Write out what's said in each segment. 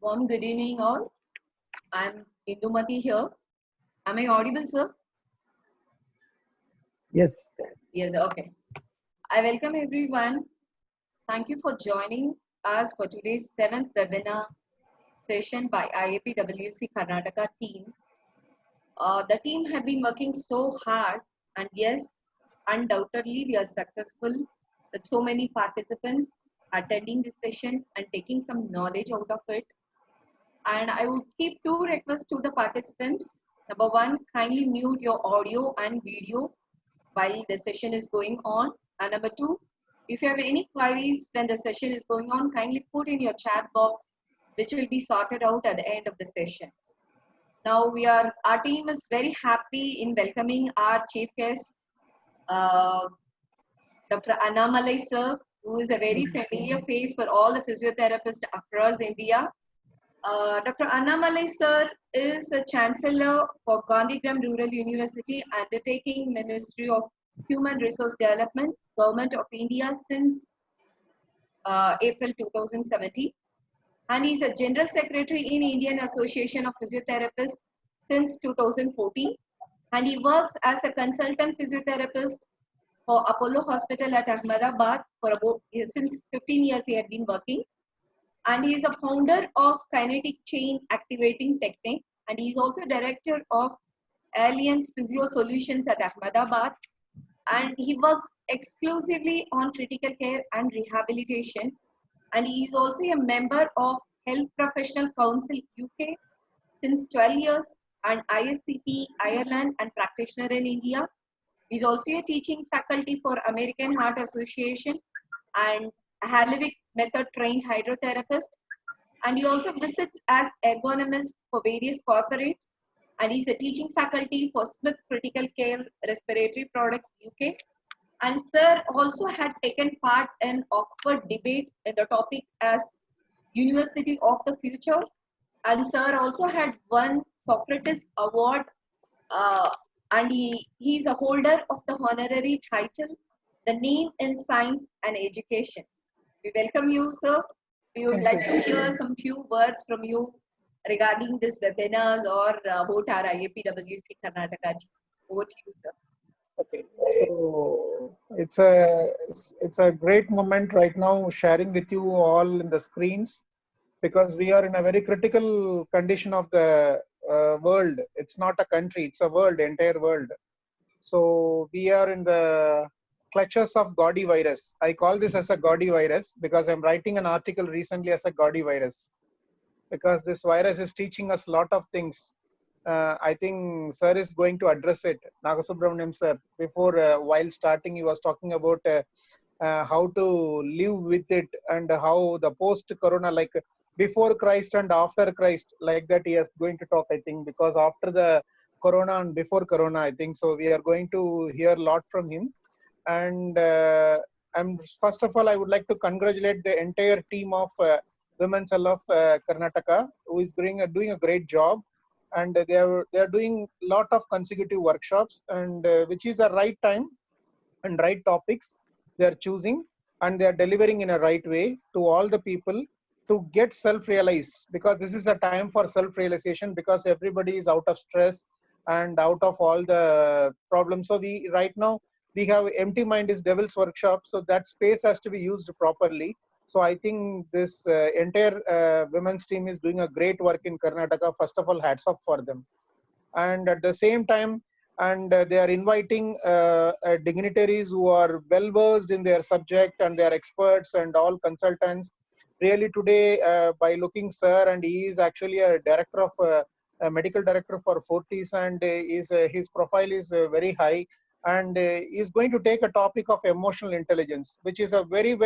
Warm good evening all. I'm Indumati here. Am I audible, sir? Yes. Yes, okay. I welcome everyone. Thank you for joining us for today's seventh webinar session by IAPWC Karnataka team. The team had been working so hard, and yes, undoubtedly we are successful with so many participants attending this session and taking some knowledge out of it. And I would keep two requests to the participants. Number one, kindly mute your audio and video while the session is going on. And number two, if you have any queries when the session is going on, kindly put in your chat box, which will be sorted out at the end of the session. Now our team is very happy in welcoming our chief guest, uh, Dr. Annamalai sir, who is a very familiar face for all the physiotherapists across India. Dr. Annamalai sir is a chancellor for Gandhigram Rural University, undertaking Ministry of Human Resource Development, Government of India since April 2017. And he's a general secretary in Indian Association of Physiotherapists since 2014. And he works as a consultant physiotherapist for Apollo Hospital at Ahmedabad for about since 15 years he had been working. And he is a founder of Kinetic Chain Activating Technique, and he is also director of Alliance Physio Solutions at Ahmedabad, and he works exclusively on critical care and rehabilitation, and he is also a member of Health Professional Council UK since 12 years, and ISCP Ireland and practitioner in India. He is also a teaching faculty for American Heart Association and Harlevic method trained hydrotherapist, and he also visits as ergonomist for various corporates, and he's a teaching faculty for Smith Critical Care Respiratory Products UK. And sir also had taken part in Oxford debate in the topic as University of the Future, and sir also had won Socrates Award, uh, and he's a holder of the honorary title, the name in science and education. We welcome you, sir. We would like to hear some few words from you regarding this webinars or about our IAPWC Karnataka. Over to you, sir. Okay. So it's a great moment right now sharing with you all in the screens, because we are in a very critical condition of the world. It's not a country, it's a world, entire world. So we are in the clutches of Gaudi virus. I call this as a Gaudi virus because I'm writing an article recently as a Gaudi virus, because this virus is teaching us a lot of things. I think sir is going to address it. Nagasubramaniam sir, before while starting, he was talking about how to live with it and how the post-corona, like before Christ and after Christ, like that he is going to talk, I think, because after the corona and before corona, I think so. We are going to hear a lot from him. And first of all, I would like to congratulate the entire team of Women's Cell of Karnataka, who is doing a great job, and they are doing a lot of consecutive workshops, and which is a right time and right topics they are choosing, and they are delivering in a right way to all the people to get self-realized, because this is a time for self-realization, because everybody is out of stress and out of all the problems. So we right now we have empty mind is devil's workshop, so that space has to be used properly. So I think this entire women's team is doing a great work in Karnataka. First of all, hats off for them. And at the same time, and they are inviting dignitaries who are well versed in their subject, and they are experts and all consultants. Really today, by looking sir, and he is actually a director of a medical director for Fortis, and his profile is very high, and he is going to take a topic of emotional intelligence, which is a very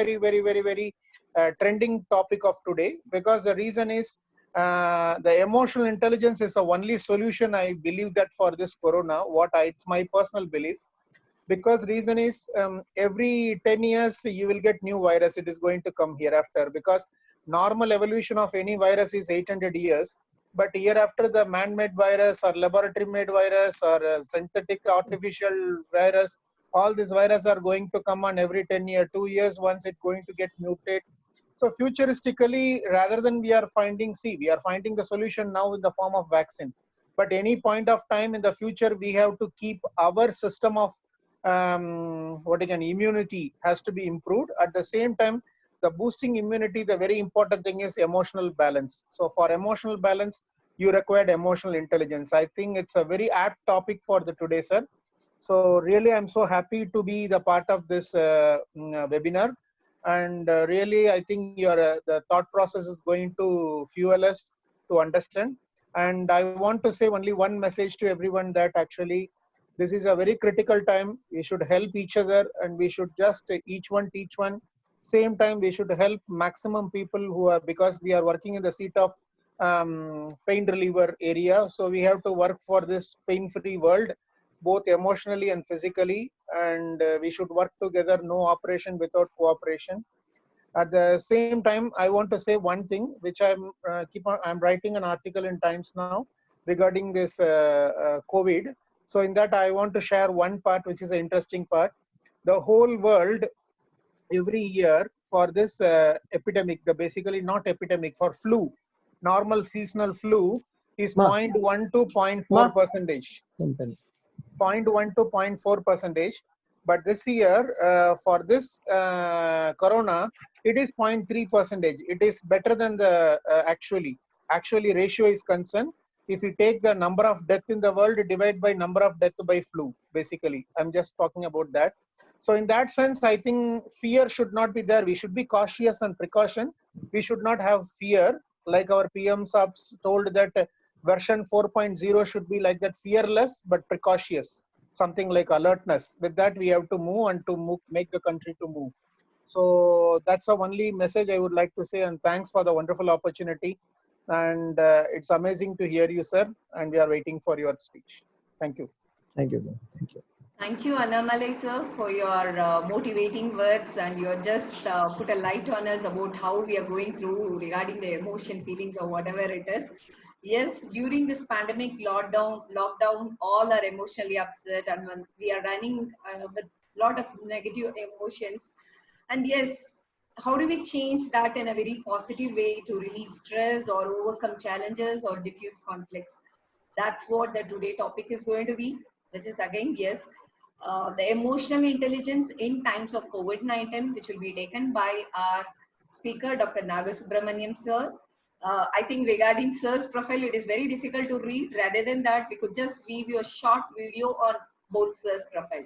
trending topic of today, because the reason is the emotional intelligence is the only solution, I believe, that for this corona. It's my personal belief, because reason is every 10 years you will get new virus. It is going to come hereafter, because normal evolution of any virus is 800 years. But hereafter, the man-made virus or laboratory-made virus or synthetic artificial virus, all these viruses are going to come on every 10 years, 2 years once it's going to get mutate. So futuristically, rather than we are finding the solution now in the form of vaccine. But any point of time in the future, we have to keep our system of immunity has to be improved. At the same time, the boosting immunity, the very important thing is emotional balance. So for emotional balance, you required emotional intelligence. I think it's a very apt topic for the today, sir. So really, I'm so happy to be the part of this webinar. And really, I think the thought process is going to fuel us to understand. And I want to say only one message to everyone, that actually this is a very critical time. We should help each other, and we should just each one teach one. Same time, we should help maximum people who are, because we are working in the seat of pain reliever area. So we have to work for this pain-free world, both emotionally and physically, and we should work together. No operation without cooperation. At the same time, I want to say one thing, which I'm writing an article in Times now regarding this COVID. So in that, I want to share one part, which is an interesting part. The whole world every year for this epidemic, the basically not epidemic, for flu, normal seasonal flu is 0.1 to 0.4 percentage. 0.1 to 0.4 percentage. But this year, for this corona, it is 0.3 percentage. It is better than the actually ratio is concerned. If you take the number of death in the world, divide by number of death by flu, basically. I'm just talking about that. So in that sense, I think fear should not be there. We should be cautious and precaution. We should not have fear. Like our PM Sabs told that version 4.0 should be like that, fearless but precautious, something like alertness. With that, we have to move and to move, make the country to move. So that's the only message I would like to say, and thanks for the wonderful opportunity. And it's amazing to hear you, sir, and we are waiting for your speech. Thank you. Thank you, sir. Thank you. Thank you, Annamalai sir, for your motivating words, and you just put a light on us about how we are going through regarding the emotion, feelings, or whatever it is. Yes, during this pandemic lockdown, all are emotionally upset, and when we are running with a lot of negative emotions. And yes, how do we change that in a very positive way to relieve stress or overcome challenges or diffuse conflicts? That's what the today topic is going to be, which is again, yes, the emotional intelligence in times of COVID-19, which will be taken by our speaker, Dr. Nagasubramaniam sir. I think regarding sir's profile, it is very difficult to read. Rather than that, we could just give you a short video on both sir's profile.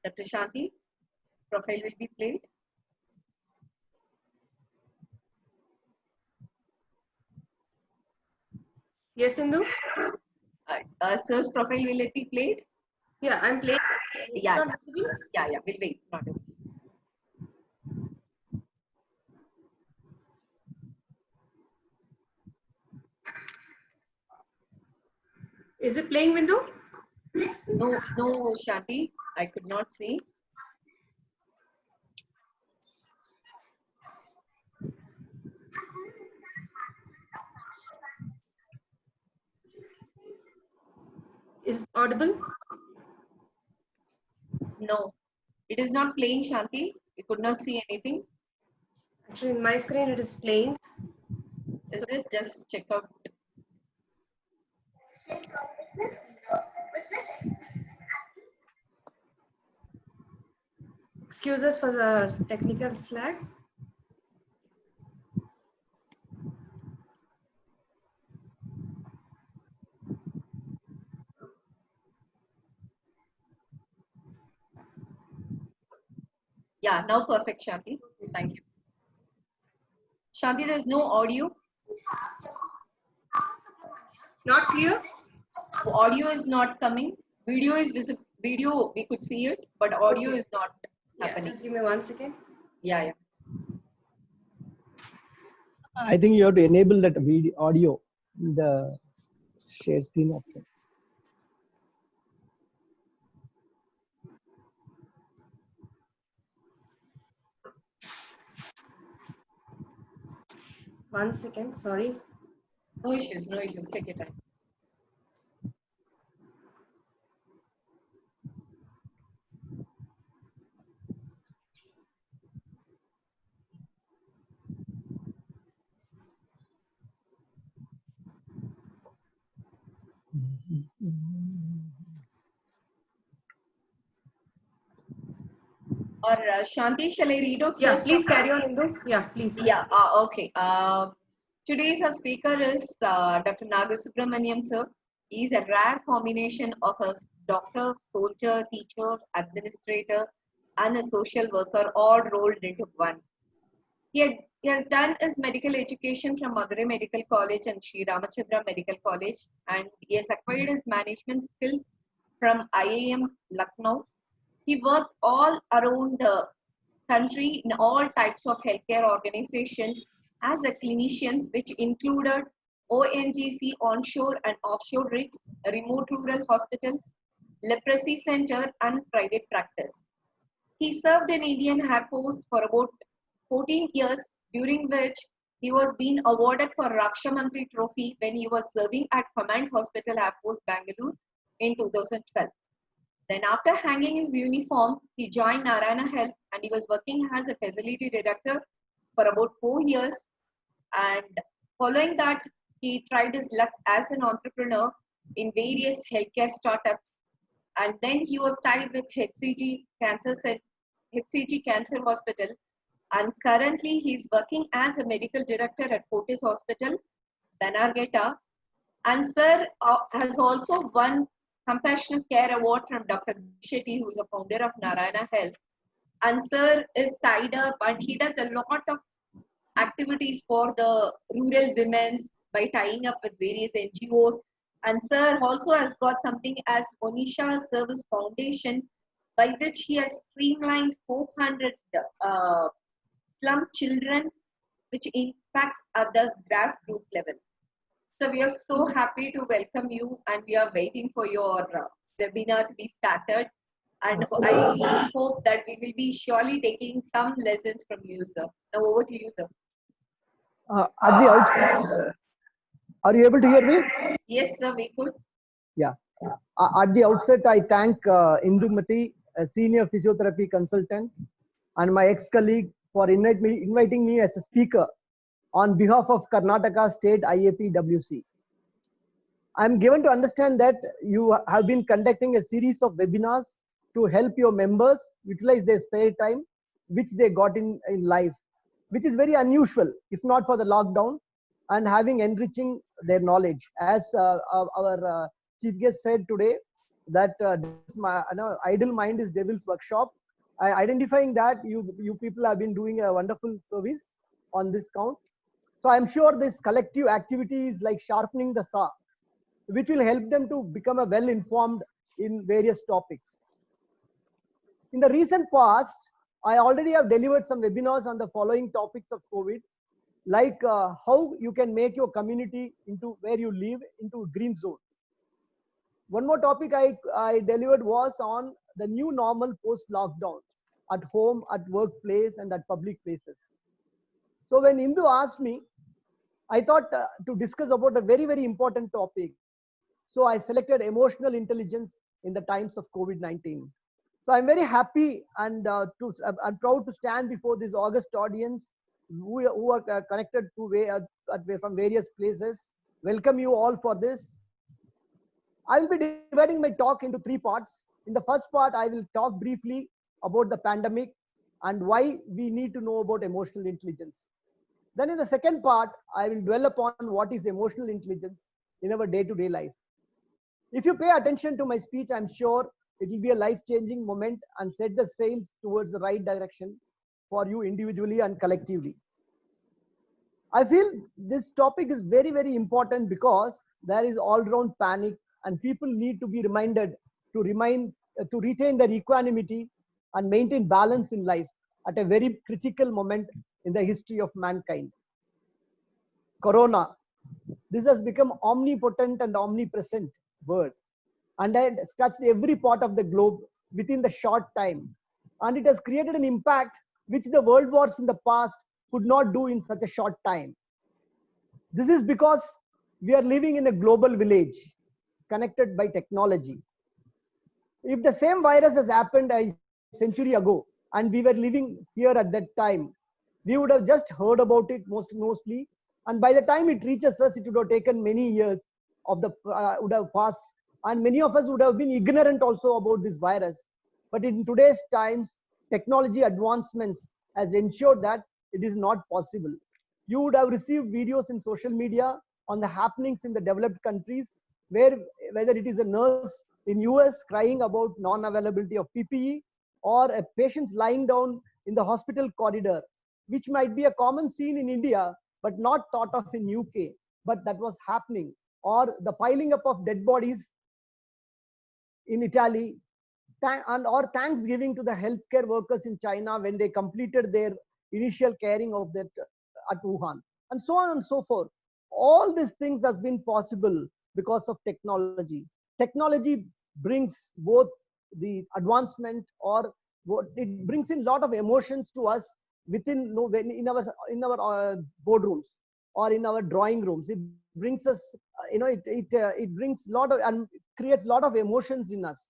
Dr. Shanti, profile will be played. Yes, Sindhu? Sir's profile, will it be played? Yeah, I'm playing. Yeah, we'll wait. Not okay. Is it playing, Bindu? No, Shanti, I could not see. Is it audible? No, it is not playing, Shanti. We could not see anything. Actually, in my screen, it is playing. Is it? Just check out. Excuse us for the technical slack. Yeah, now perfect, Shanti. Thank you. Shanti, there's no audio. Not clear? Audio is not coming. Video is visible. Video, we could see it, but audio is not happening. Just give me 1 second. Yeah. I think you have to enable that video audio in the share screen option. One second, sorry. No issues, no issues. Take your time. Or Shanti, shall I read out? Yeah, sir's please profile? carry on, Indu. Yeah, please. Yeah, okay. Today's speaker is Dr. Nagasubramaniam sir. He is a rare combination of a doctor, soldier, teacher, administrator, and a social worker all rolled into one. He has done his medical education from Madurai Medical College and Sri Ramachandra Medical College, and he has acquired his management skills from IIM Lucknow. He worked all around the country in all types of healthcare organizations as a clinician, which included ONGC onshore and offshore rigs, remote rural hospitals, leprosy center, and private practice. He served in Indian Air Force for about 14 years, during which he was being awarded for Raksha Mantri Trophy when he was serving at Command Hospital Air Force, Bangalore in 2012. Then after hanging his uniform, he joined Narayana Health and he was working as a facility director for about 4 years. And following that, he tried his luck as an entrepreneur in various healthcare startups. And then he was tied with HCG Cancer Hospital. And currently, he is working as a medical director at Fortis Hospital, Banargeta. And Sir has also won Compassionate Care Award from Dr. Shetty, who is a founder of Narayana Health. And Sir is tied up and he does a lot of activities for the rural women by tying up with various NGOs. And Sir also has got something as Onisha Service Foundation, by which he has streamlined 400 slum children, which impacts at the grassroots level. So we are so happy to welcome you and we are waiting for your webinar to be started. And I hope that we will be surely taking some lessons from you, sir. Now over to you, sir. At the outset, are you able to hear me? Yes, sir, we could. Yeah. At the outset, I thank Indumati, a senior physiotherapy consultant, and my ex-colleague for inviting me as a speaker on behalf of Karnataka State IAPWC. I'm given to understand that you have been conducting a series of webinars to help your members utilize their spare time, which they got in life, which is very unusual, if not for the lockdown, and having enriching their knowledge. As our chief guest said today, that idle mind is devil's workshop. Identifying that, you people have been doing a wonderful service on this count. So I'm sure this collective activity is like sharpening the saw, which will help them to become a well-informed in various topics. In the recent past, I already have delivered some webinars on the following topics of COVID, like how you can make your community into where you live into a green zone. One more topic I delivered was on the new normal post-lockdown at home, at workplace, and at public places. So when Indu asked me, I thought to discuss about a very, very important topic. So I selected emotional intelligence in the times of COVID-19. So I'm very happy and I'm proud to stand before this august audience who are connected from various places. Welcome you all for this. I will be dividing my talk into 3 parts. In the first part, I will talk briefly about the pandemic and why we need to know about emotional intelligence. Then in the second part, I will dwell upon what is emotional intelligence in our day-to-day life. If you pay attention to my speech, I'm sure it will be a life-changing moment and set the sails towards the right direction for you individually and collectively. I feel this topic is very, very important because there is all-round panic and people need to be reminded to retain their equanimity and maintain balance in life at a very critical moment in the history of mankind. Corona, this has become omnipotent and omnipresent word, and it has touched every part of the globe within the short time, and it has created an impact which the world wars in the past could not do in such a short time. This is because We are living in a global village connected by technology. If the same virus has happened a century ago and we were living here at that time, we would have just heard about it mostly. And by the time it reaches us, it would have taken many years of the would have passed, and many of us would have been ignorant also about this virus. But in today's times, technology advancements has ensured that it is not possible. You would have received videos in social media on the happenings in the developed countries, where whether it is a nurse in US crying about non-availability of PPE, or a patient lying down in the hospital corridor, which might be a common scene in India, but not thought of in UK, but that was happening. Or the piling up of dead bodies in Italy, or thanksgiving to the healthcare workers in China when they completed their initial caring of that at Wuhan, and so on and so forth. All these things has been possible because of technology. Technology brings both the advancement, or it brings in a lot of emotions to us within in our boardrooms or in our drawing rooms. It brings us, it brings a lot of and creates a lot of emotions in us.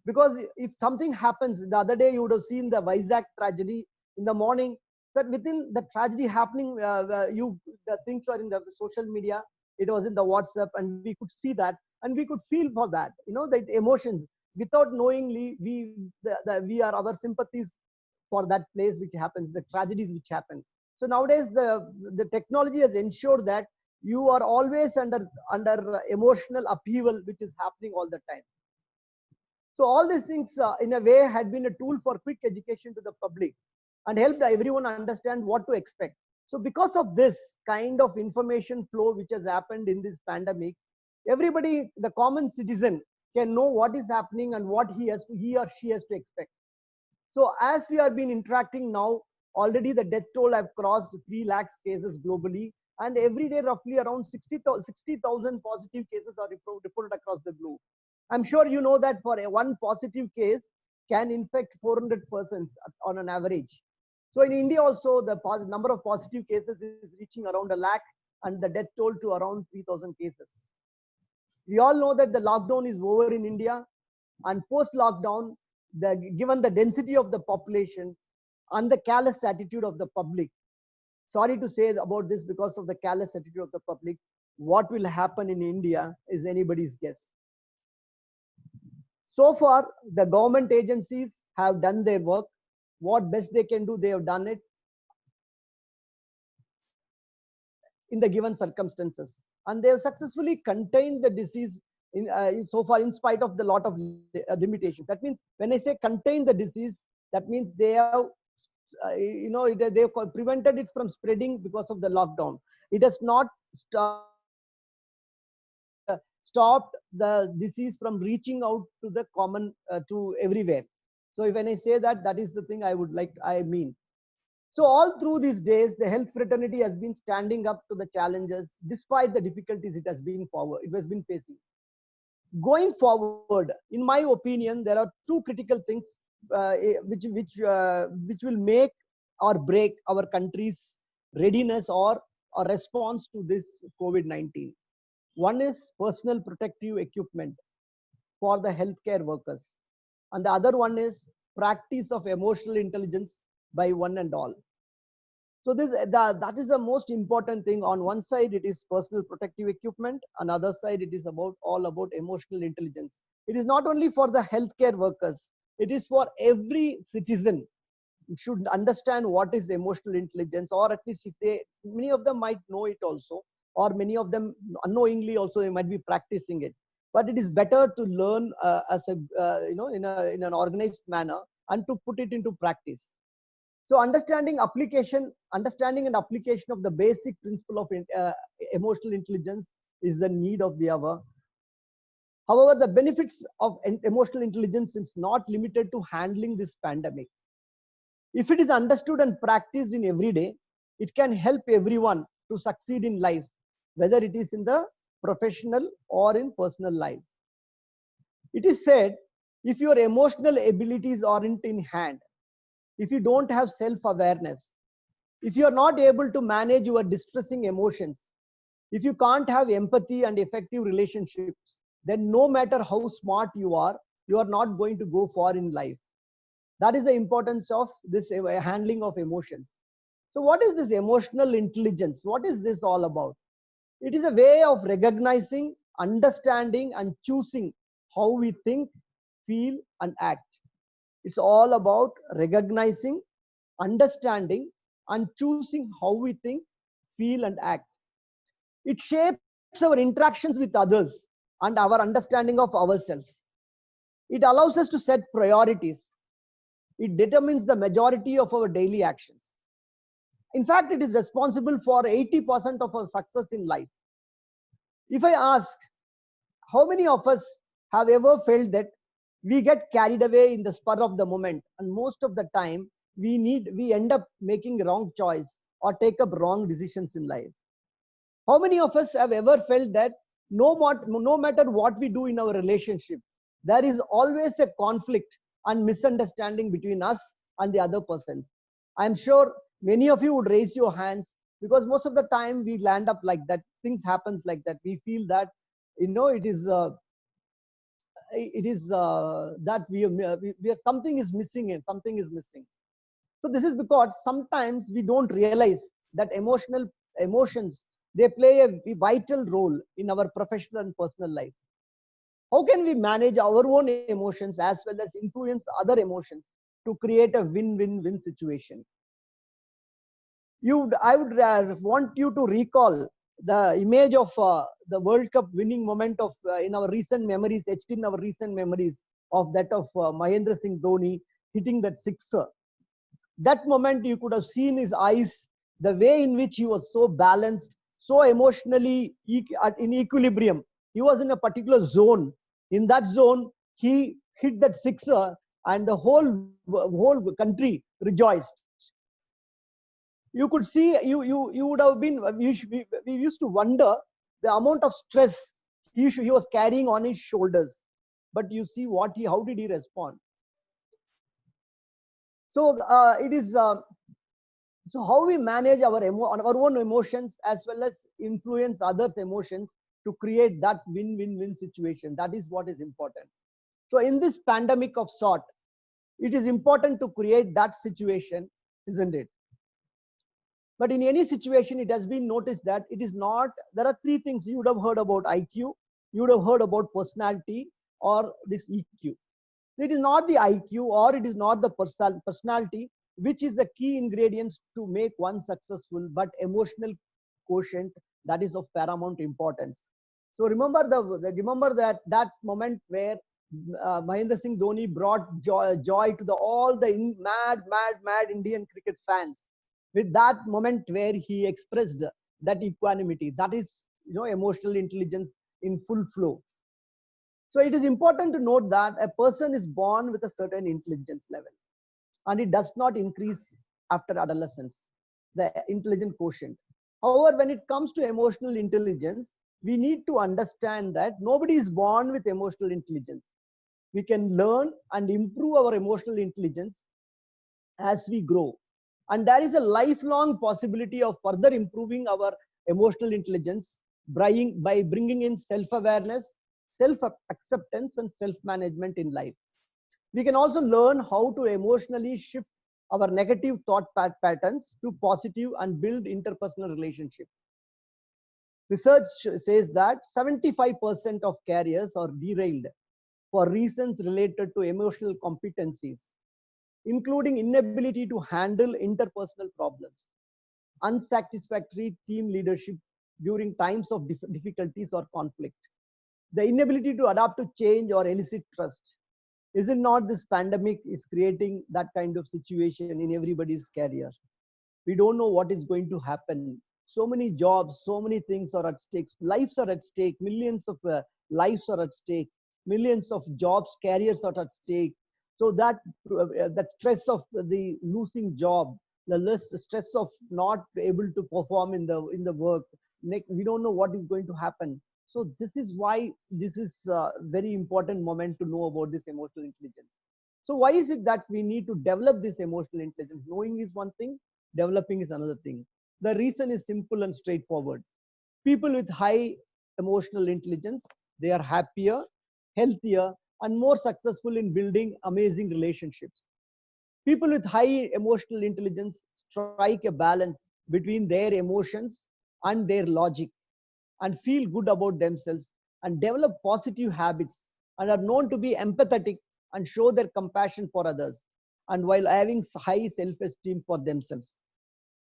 Because if something happens, the other day you would have seen the Vizag tragedy in the morning, that within the tragedy happening, the things are in the social media, it was in the WhatsApp, and we could see that, and we could feel for that, that emotions, without knowingly, we are our sympathies for that place which happens, the tragedies which happen. So nowadays the technology has ensured that you are always under emotional upheaval which is happening all the time. So all these things in a way had been a tool for quick education to the public and helped everyone understand what to expect. So because of this kind of information flow which has happened in this pandemic, everybody, the common citizen, can know what is happening and what he or she has to expect. So as we have been interacting now, already the death toll have crossed 3 lakhs cases globally, and every day roughly around 60,000 positive cases are reported across the globe. I'm sure you know that for one positive case can infect 400 persons on an average. So in India also, the number of positive cases is reaching around 1 lakh, and the death toll to around 3,000 cases. We all know that the lockdown is over in India, and post-lockdown, given the density of the population and the careless attitude of the public, sorry to say about this, because of the careless attitude of the public, what will happen in India is anybody's guess. So far, the government agencies have done their work. What best they can do, they have done it in the given circumstances. And they have successfully contained the disease so far, in spite of the lot of limitations. That means when I say contain the disease, that means they have, they have prevented it from spreading because of the lockdown. It has not stopped the disease from reaching out to the common, to everywhere. So when I say that, that is the thing I mean. So all through these days, the health fraternity has been standing up to the challenges despite the difficulties it has been facing. Going forward, in my opinion, there are two critical things which will make or break our country's readiness or response to this COVID-19. One is personal protective equipment for the healthcare workers, and the other one is practice of emotional intelligence by one and all. So that is the most important thing. On one side, it is personal protective equipment. On the other side, it is all about emotional intelligence. It is not only for the healthcare workers, it is for every citizen. Should understand what is emotional intelligence, or at least many of them might know it also, or many of them unknowingly also they might be practicing it. But it is better to learn in an organized manner and to put it into practice. So understanding and application of the basic principle of emotional intelligence is the need of the hour. However, the benefits of emotional intelligence is not limited to handling this pandemic. If it is understood and practiced in every day, it can help everyone to succeed in life, whether it is in the professional or in personal life. It is said, if your emotional abilities aren't in hand, if you don't have self-awareness, if you are not able to manage your distressing emotions, If you can't have empathy and effective relationships, then no matter how smart you are not going to go far in life. That is the importance of this handling of emotions. So what is this emotional intelligence? What is this all about? It is a way of recognizing, understanding, and choosing how we think, feel, and act. It's all about recognizing, understanding, and choosing how we think, feel, and act. It shapes our interactions with others and our understanding of ourselves. It allows us to set priorities. It determines the majority of our daily actions. In fact, it is responsible for 80% of our success in life. If I ask, how many of us have ever felt that we get carried away in the spur of the moment, and most of the time we end up making wrong choice or take up wrong decisions in life? How many of us have ever felt that no matter what we do in our relationship, there is always a conflict and misunderstanding between us and the other person? I'm sure many of you would raise your hands, because most of the time we land up like that. Things happens like that. We feel that it is that we are, something is missing and something is missing. So this is because sometimes we don't realize that emotions, they play a vital role in our professional and personal life. How can we manage our own emotions as well as influence other emotions to create a win-win-win situation? I would want you to recall the image of the World Cup winning moment of in our recent memories, etched in our recent memories, of that of Mahendra Singh Dhoni hitting that sixer. That moment, you could have seen his eyes, the way in which he was so balanced, so emotionally in equilibrium. He was in a particular zone. In that zone, he hit that sixer, and the whole country rejoiced. You could see, you would have been, we used to wonder the amount of stress he was carrying on his shoulders. But you see how did he respond? So it is so how we manage our own emotions as well as influence others' emotions to create that win-win-win situation. That is what is important. So in this pandemic of sort, it is important to create that situation, isn't it? But in any situation, it has been noticed that it is not, there are three things. You would have heard about IQ, you would have heard about personality, or this EQ. It is not the IQ or it is not the personality which is the key ingredients to make one successful, but emotional quotient, that is of paramount importance. So remember that moment where Mahendra Singh Dhoni brought joy to all the mad Indian cricket fans, with that moment where he expressed that equanimity. That is, emotional intelligence in full flow. So it is important to note that a person is born with a certain intelligence level, and it does not increase after adolescence, the intelligent quotient. However, when it comes to emotional intelligence, we need to understand that nobody is born with emotional intelligence. We can learn and improve our emotional intelligence as we grow. And there is a lifelong possibility of further improving our emotional intelligence by bringing in self-awareness, self-acceptance, and self-management in life. We can also learn how to emotionally shift our negative thought patterns to positive and build interpersonal relationships. Research says that 75% of careers are derailed for reasons related to emotional competencies, including inability to handle interpersonal problems, unsatisfactory team leadership during times of difficulties or conflict, the inability to adapt to change or elicit trust. Is it not this pandemic is creating that kind of situation in everybody's career? We don't know what is going to happen. So many jobs, so many things are at stake. Lives are at stake. Millions of lives are at stake. Millions of jobs, careers are at stake. So that stress of the losing job, the stress of not able to perform in the work, we don't know what is going to happen. So this is why this is a very important moment to know about this emotional intelligence. So why is it that we need to develop this emotional intelligence? Knowing is one thing, developing is another thing. The reason is simple and straightforward. People with high emotional intelligence, they are happier, healthier, and more successful in building amazing relationships. People with high emotional intelligence strike a balance between their emotions and their logic and feel good about themselves and develop positive habits and are known to be empathetic and show their compassion for others and while having high self-esteem for themselves.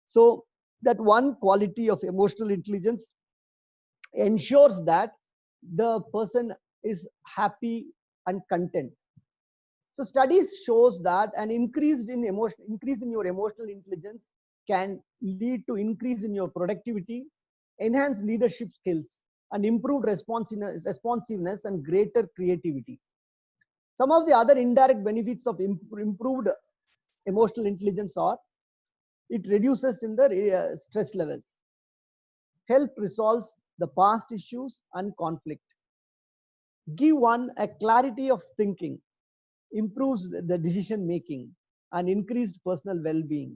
So that one quality of emotional intelligence ensures that the person is happy and content. So studies shows that an increase in your emotional intelligence can lead to increase in your productivity, enhance leadership skills, and improved responsiveness and greater creativity. Some of the other indirect benefits of improved emotional intelligence are: it reduces in the stress levels, help resolves the past issues and conflict, give one a clarity of thinking, improves the decision making, and increased personal well-being.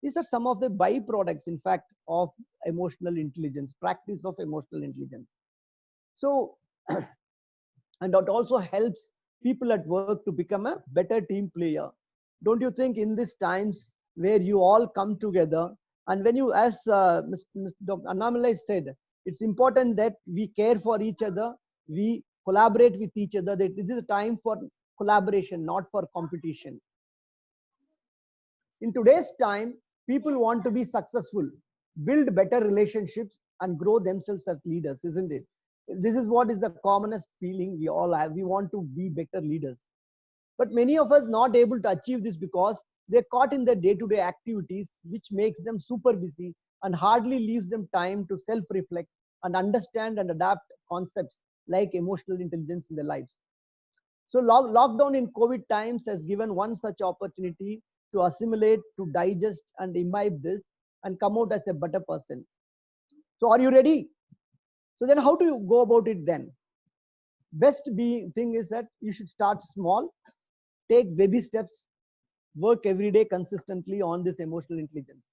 These are some of the byproducts, in fact, of emotional intelligence, practice of emotional intelligence. So, and that also helps people at work to become a better team player. Don't you think in these times where you all come together, and when you, as Mr. Dr. Annamalai said, it's important that we care for each other, we collaborate with each other, that this is a time for collaboration, not for competition. In today's time, people want to be successful, build better relationships, and grow themselves as leaders, isn't it? This is what is the commonest feeling we all have. We want to be better leaders. But many of us not able to achieve this because they're caught in their day-to-day activities, which makes them super busy and hardly leaves them time to self-reflect and understand and adapt concepts like emotional intelligence in their lives. So lockdown in COVID times has given one such opportunity to assimilate, to digest and imbibe this and come out as a better person. So are you ready? So then how do you go about it then? Best thing is that you should start small, take baby steps, work every day consistently on this emotional intelligence.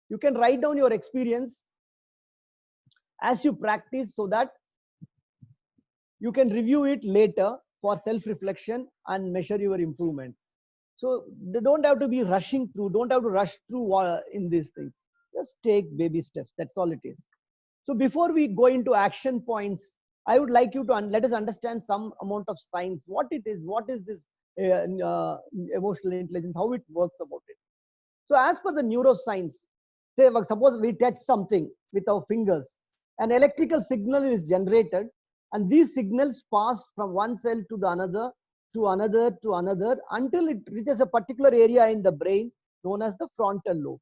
You can write down your experience as you practice so that you can review it later for self-reflection and measure your improvement. So they don't have to be rushing through, don't have to rush through in these things. Just take baby steps. That's all it is. So before we go into action points, I would like you to let us understand some amount of science, what it is, what is this emotional intelligence, how it works about it. So as per the neuroscience, say suppose we touch something with our fingers, an electrical signal is generated, and these signals pass from one cell to the another, to another, to another, until it reaches a particular area in the brain known as the frontal lobe.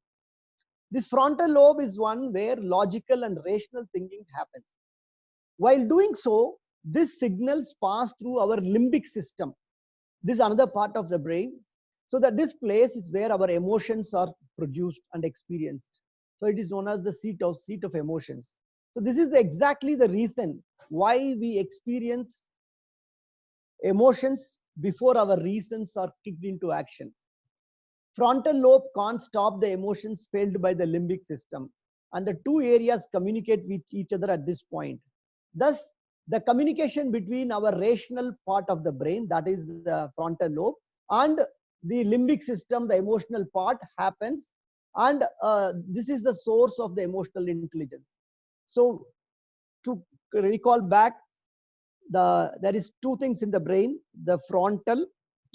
This frontal lobe is one where logical and rational thinking happens. While doing so, these signals pass through our limbic system. This is another part of the brain. So that this place is where our emotions are produced and experienced. So it is known as the seat of emotions. So this is exactly the reason why we experience emotions before our reasons are kicked into action. Frontal lobe can't stop the emotions felt by the limbic system, and the two areas communicate with each other at this point. Thus, the communication between our rational part of the brain, that is the frontal lobe, and the limbic system, the emotional part, happens, and this is the source of the emotional intelligence. So, to recall back, there is two things in the brain: the frontal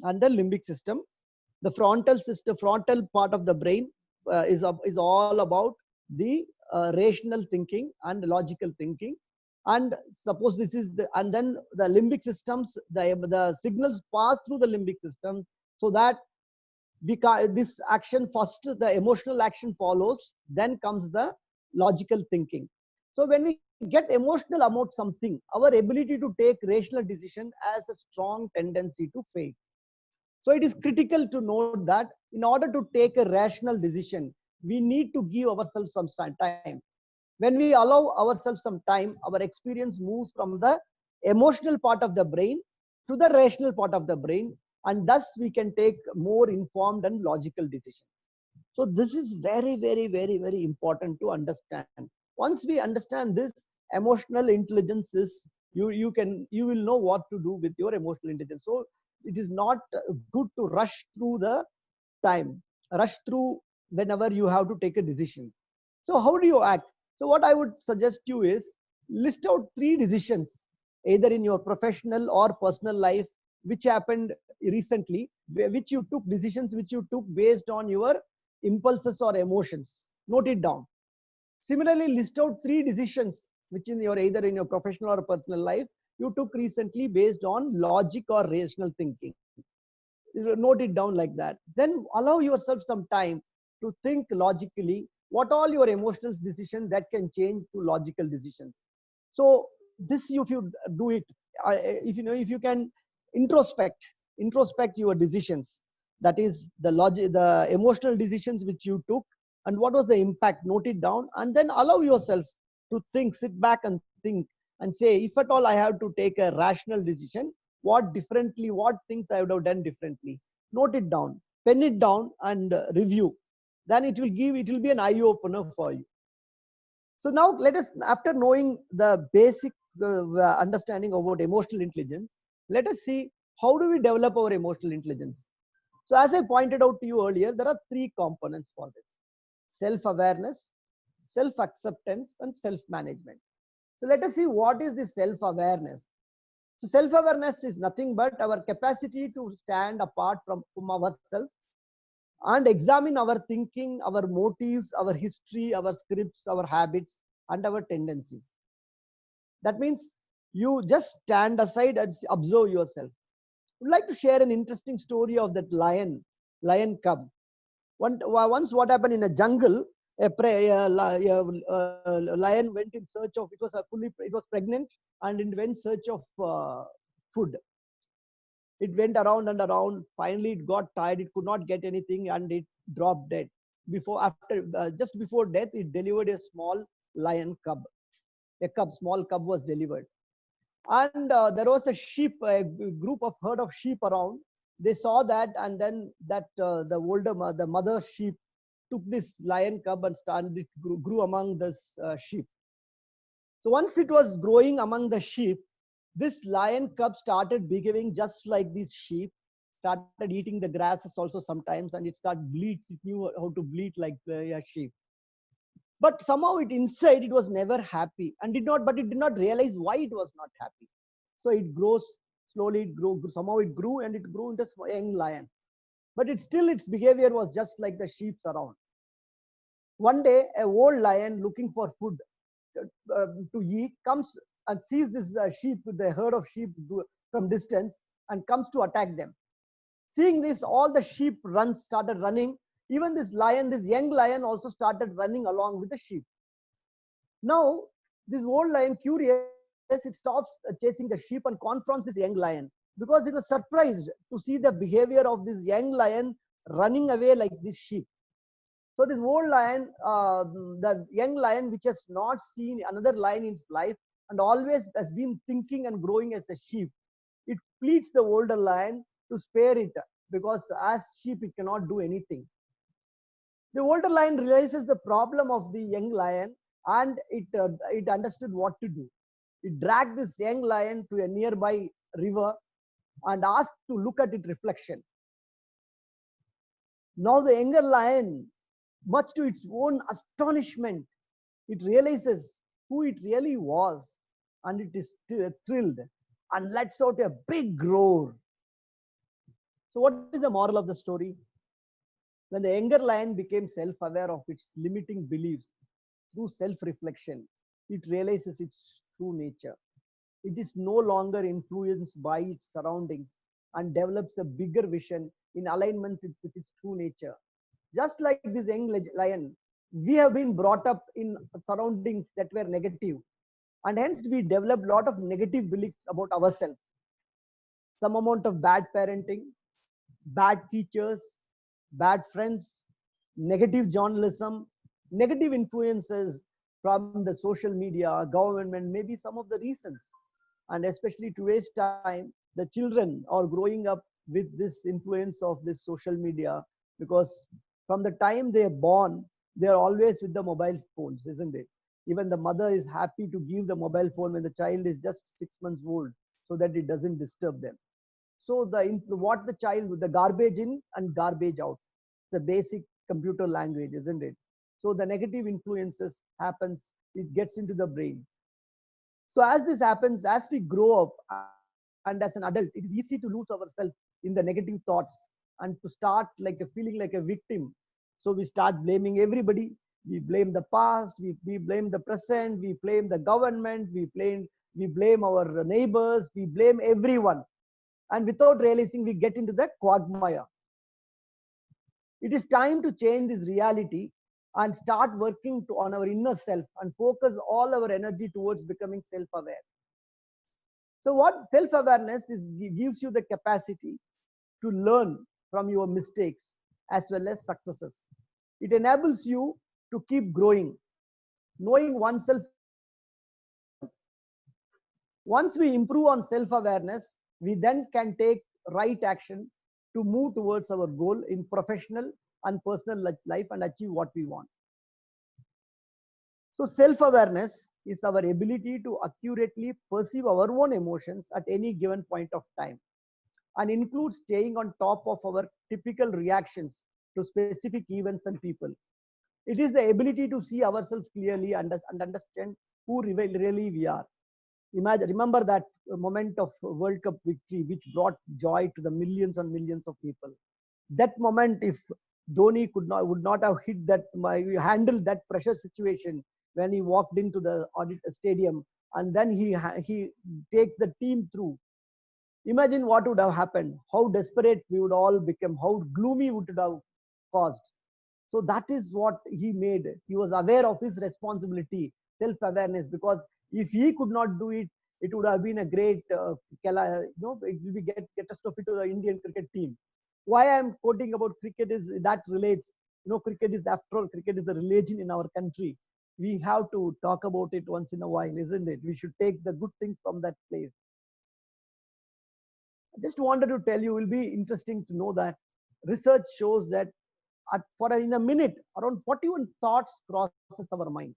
and the limbic system. The frontal part of the brain is all about the rational thinking and logical thinking. And suppose this is and then the limbic systems, the signals pass through the limbic system, so that this action first, the emotional action follows, then comes the logical thinking. So when we get emotional about something, our ability to take rational decision has a strong tendency to fade. So it is critical to note that in order to take a rational decision, we need to give ourselves some time. When we allow ourselves some time, our experience moves from the emotional part of the brain to the rational part of the brain, and thus we can take more informed and logical decisions. So this is very, very, very, very important to understand. Once we understand this, emotional intelligence is, you will know what to do with your emotional intelligence. So it is not good to rush through the time, rush through whenever you have to take a decision. So how do you act? So what I would suggest you is, list out 3 decisions, either in your professional or personal life, which happened recently, which you took decisions, which you took based on your impulses or emotions. Note it down. Similarly, list out 3 decisions which in your, either in your professional or personal life, you took recently based on logic or rational thinking. Note it down like that. Then allow yourself some time to think logically what all your emotional decisions that can change to logical decisions. So this, if you do it, if you know, if you can introspect your decisions, that is the logic, the emotional decisions which you took, and what was the impact, note it down, and then allow yourself to think, sit back and think, and say, if at all I have to take a rational decision, what differently, what things I would have done differently. Note it down, pen it down, and review. Then it will be an eye opener for you. So now let us, after knowing the basic understanding about emotional intelligence, let us see how do we develop our emotional intelligence. So as I pointed out to you earlier, there are 3 components for this: self-awareness, self-acceptance, and self-management. So let us see what is this self-awareness. So self-awareness is nothing but our capacity to stand apart from ourselves and examine our thinking, our motives, our history, our scripts, our habits, and our tendencies. That means you just stand aside and observe yourself. I would like to share an interesting story of that lion cub. Once what happened in a jungle, a lion went in search of, it was pregnant, and it went in search of food. It went around and around. Finally, it got tired. It could not get anything, and it dropped dead. Just before death, it delivered a small lion cub. Small cub was delivered, and there was a group of herd of sheep around. They saw that, and then the mother sheep took this lion cub and grew among this sheep. So once it was growing among the sheep, this lion cub started behaving just like these sheep, started eating the grasses also sometimes, and it knew how to bleat like the sheep. But somehow inside it was never happy, and it did not realize why it was not happy. So it grows slowly, somehow it grew, and it grew into a young lion. But its behavior was just like the sheep's around. One day, a old lion looking for food to eat comes and sees this the herd of sheep from distance, and comes to attack them. Seeing this, all the sheep started running. Even this young lion also started running along with the sheep. Now, this old lion, curious, it stops chasing the sheep and confronts this young lion, because it was surprised to see the behavior of this young lion running away like this sheep. So this old lion, the young lion, which has not seen another lion in its life and always has been thinking and growing as a sheep, it pleads the older lion to spare it, because as sheep it cannot do anything. The older lion realizes the problem of the young lion, and it understood what to do. It dragged this young lion to a nearby river and asked to look at its reflection. Now the younger lion, much to its own astonishment, it realizes who it really was, and it is thrilled and lets out a big roar. So what is the moral of the story? When the younger lion became self-aware of its limiting beliefs through self-reflection, it realizes its true nature. It is no longer influenced by its surroundings and develops a bigger vision in alignment with its true nature. Just like this young lion, we have been brought up in surroundings that were negative, and hence we developed a lot of negative beliefs about ourselves. Some amount of bad parenting, bad teachers, bad friends, negative journalism, negative influences from the social media, government, maybe some of the reasons. And especially today's time, the children are growing up with this influence of this social media, because from the time they are born, they are always with the mobile phones, isn't it? Even the mother is happy to give the mobile phone when the child is just 6 months old, so that it doesn't disturb them. So what the child, the garbage in and garbage out, the basic computer language, isn't it? So the negative influences happens, it gets into the brain. So as this happens, as we grow up and as an adult, it is easy to lose ourselves in the negative thoughts and to start like a feeling like a victim. So we start blaming everybody. We blame the past, we blame the present, we blame the government, we blame our neighbors, we blame everyone. And without realizing, we get into the quagmire. It is time to change this reality and start working on our inner self and focus all our energy towards becoming self-aware. So what self-awareness is, gives you the capacity to learn from your mistakes as well as successes. It enables you to keep growing. Knowing oneself is important. Once we improve on self-awareness, we then can take right action to move towards our goal in professional and personal life and achieve what we want. So self-awareness is our ability to accurately perceive our own emotions at any given point of time, and includes staying on top of our typical reactions to specific events and people. It is the ability to see ourselves clearly and understand who really we are. Remember that moment of World Cup victory, which brought joy to the millions and millions of people. That moment, if Dhoni would not have handled that pressure situation when he walked into the stadium, and then he takes the team through. Imagine what would have happened, how desperate we would all become, how gloomy would it have caused. So that is what he made. He was aware of his responsibility, self-awareness, because if he could not do it, it would have been a great, it will be catastrophe to the Indian cricket team. Why I'm quoting about cricket is that relates. Cricket is, after all, cricket is the religion in our country. We have to talk about it once in a while, isn't it? We should take the good things from that place. I just wanted to tell you, it will be interesting to know that research shows that in a minute, around 41 thoughts crosses our mind.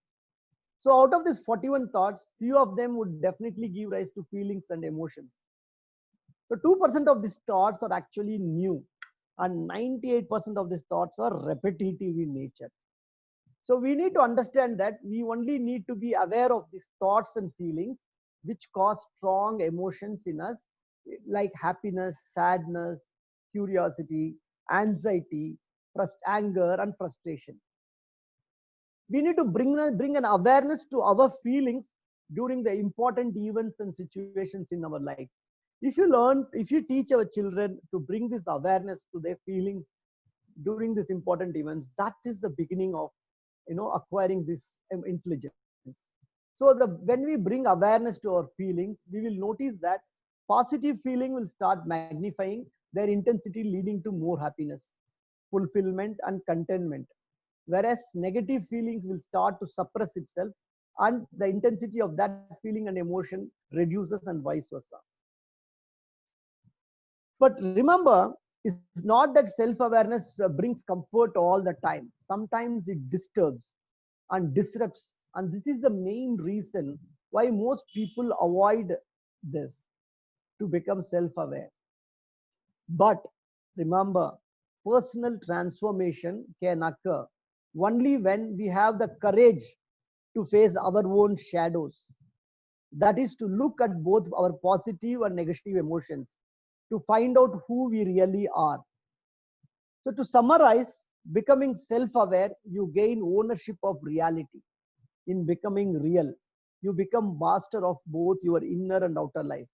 So out of these 41 thoughts, few of them would definitely give rise to feelings and emotions. So 2% of these thoughts are actually new, and 98% of these thoughts are repetitive in nature. So we need to understand that we only need to be aware of these thoughts and feelings which cause strong emotions in us, like happiness, sadness, curiosity, anxiety, anger, and frustration. We need to bring an awareness to our feelings during the important events and situations in our life. If you teach our children to bring this awareness to their feelings during these important events, that is the beginning of acquiring this intelligence. So when we bring awareness to our feelings, we will notice that positive feeling will start magnifying their intensity, leading to more happiness, fulfillment, and contentment. Whereas negative feelings will start to suppress itself, and the intensity of that feeling and emotion reduces, and vice versa. But remember, it's not that self-awareness brings comfort all the time. Sometimes it disturbs and disrupts, and this is the main reason why most people avoid this, to become self-aware. But remember, personal transformation can occur only when we have the courage to face our own shadows. That is, to look at both our positive and negative emotions, to find out who we really are. So to summarize, becoming self-aware, you gain ownership of reality. In becoming real, you become master of both your inner and outer life.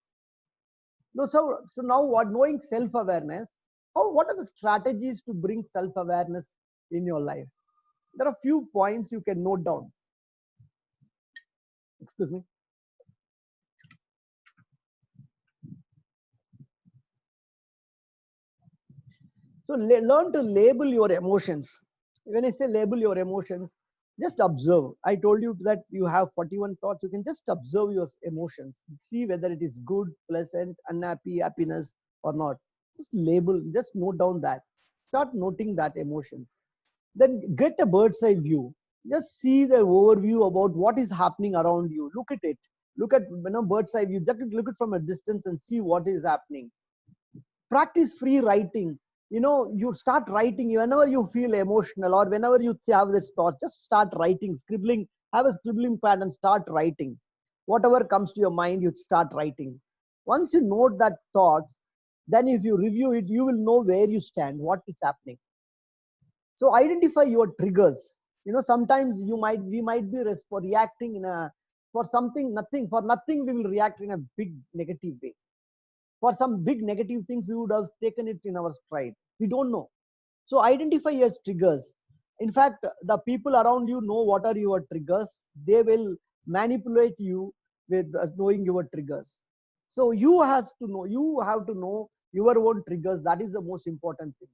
So now knowing self-awareness, what are the strategies to bring self-awareness in your life? There are a few points you can note down. Excuse me. So learn to label your emotions. When I say label your emotions, just observe. I told you that you have 41 thoughts. You can just observe your emotions. See whether it is good, pleasant, unhappy, happiness, or not. Just label, just note down that. Start noting that emotions. Then get a bird's eye view. Just see the overview about what is happening around you. Look at it. Look at, bird's eye view. Just look at from a distance and see what is happening. Practice free writing. You start writing whenever you feel emotional or whenever you have this thought. Just start writing, scribbling. Have a scribbling pad and start writing. Whatever comes to your mind, you start writing. Once you note that thoughts, then if you review it, you will know where you stand, what is happening. So identify your triggers. Sometimes we might be reacting for something, nothing, for nothing we will react in a big negative way. For some big negative things, we would have taken it in our stride. We don't know. So identify your triggers. In fact, the people around you know what are your triggers. They will manipulate you with knowing your triggers. So you have to know your own triggers. That is the most important thing.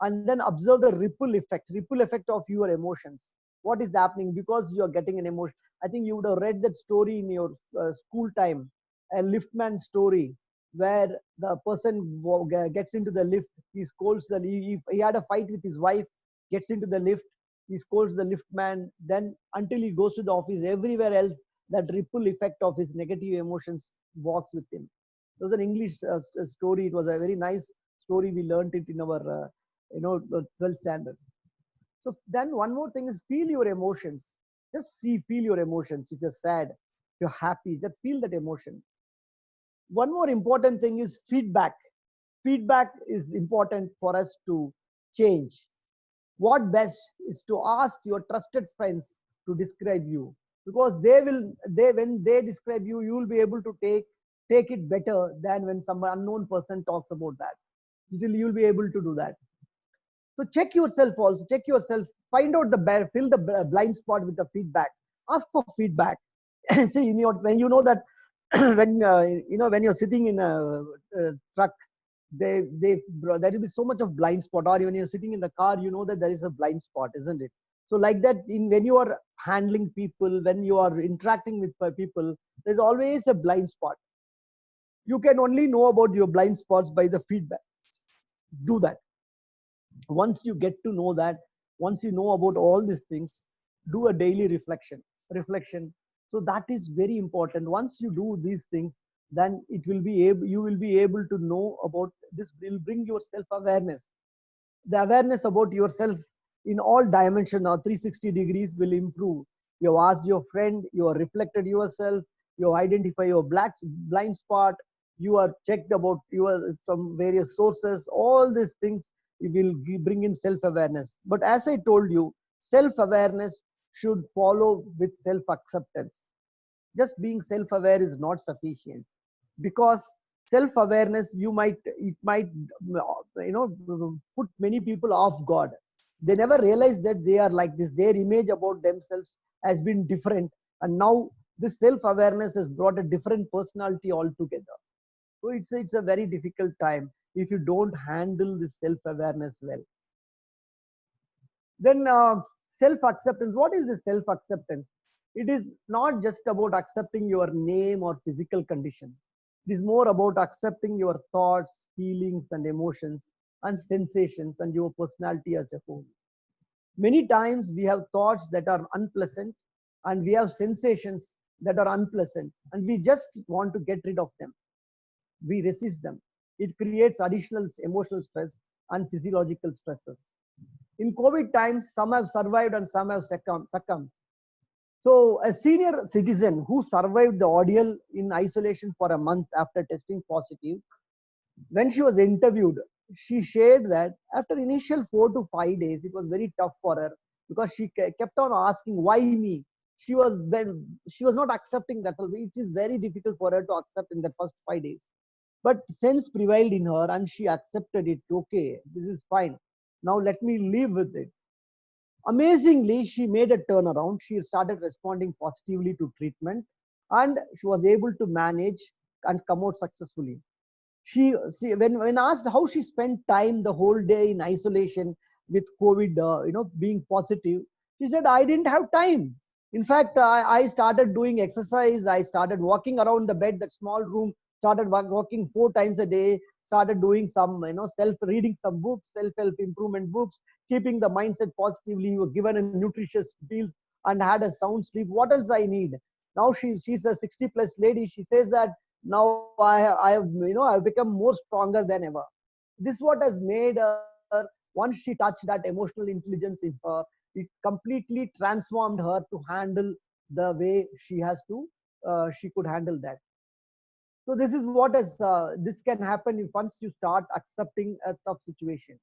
And then observe the ripple effect of your emotions. What is happening because you are getting an emotion? I think you would have read that story in your school time, a liftman story, where the person gets into the lift, he scolds he had a fight with his wife, gets into the lift, he scolds the liftman, then until he goes to the office, everywhere else, that ripple effect of his negative emotions walks with him. It was an English story. It was a very nice story. We learned it in our 12th standard. So then one more thing is feel your emotions. Just feel your emotions. If you're sad, if you're happy, just feel that emotion. One more important thing is feedback. Feedback is important for us to change. What best is to ask your trusted friends to describe you, because when they describe you, you will be able to take it better than when some unknown person talks about that. Still, you'll be able to do that. So check yourself also. Check yourself. Find out fill the blind spot with the feedback. Ask for feedback. See, when you know that when you're sitting in a truck, there will be so much of blind spot. Or when you're sitting in the car, you know that there is a blind spot, isn't it? So like that, when you are handling people, when you are interacting with people, there's always a blind spot. You can only know about your blind spots by the feedback. Do that. Once you get to know that, once you know about all these things, do a daily reflection. So that is very important. Once you do these things, then you will be able to know about this. Will bring your self-awareness. The awareness about yourself in all dimensions or 360 degrees will improve. You have asked your friend, you have reflected yourself, you identify your blind spot, you are checked about some various sources. All these things will bring in self-awareness. But as I told you, self-awareness should follow with self-acceptance. Just being self-aware is not sufficient, because self-awareness it might put many people off guard. They never realize that they are like this. Their image about themselves has been different, and now this self-awareness has brought a different personality altogether. So it's a very difficult time if you don't handle this self-awareness well. Then self-acceptance. What is this self-acceptance? It is not just about accepting your name or physical condition. It is more about accepting your thoughts, feelings, and emotions, and sensations, and your personality as a whole. Many times we have thoughts that are unpleasant, and we have sensations that are unpleasant, and we just want to get rid of them. We resist them. It creates additional emotional stress and physiological stresses. In COVID times, some have survived and some have succumbed. So a senior citizen who survived the ordeal in isolation for a month after testing positive, when she was interviewed, she shared that after initial 4 to 5 days, it was very tough for her, because she kept on asking, why me? She was not accepting that. It is very difficult for her to accept in the first 5 days. But sense prevailed in her and she accepted it. Okay, this is fine. Now let me live with it. Amazingly, she made a turnaround. She started responding positively to treatment, and she was able to manage and come out successfully. When asked how she spent time the whole day in isolation with COVID, being positive, she said, I didn't have time. In fact, I started doing exercise. I started walking around the bed, that small room, started walking 4 times a day, started doing some, reading some books, self-help improvement books, keeping the mindset positively. You were given a nutritious meals and had a sound sleep. What else I need? Now she's a 60 plus lady. She says that now I've become more stronger than ever. This what has made her, once she touched that emotional intelligence in her, it completely transformed her to handle the way she could handle that. So this is what is this can happen if once you start accepting a tough situation.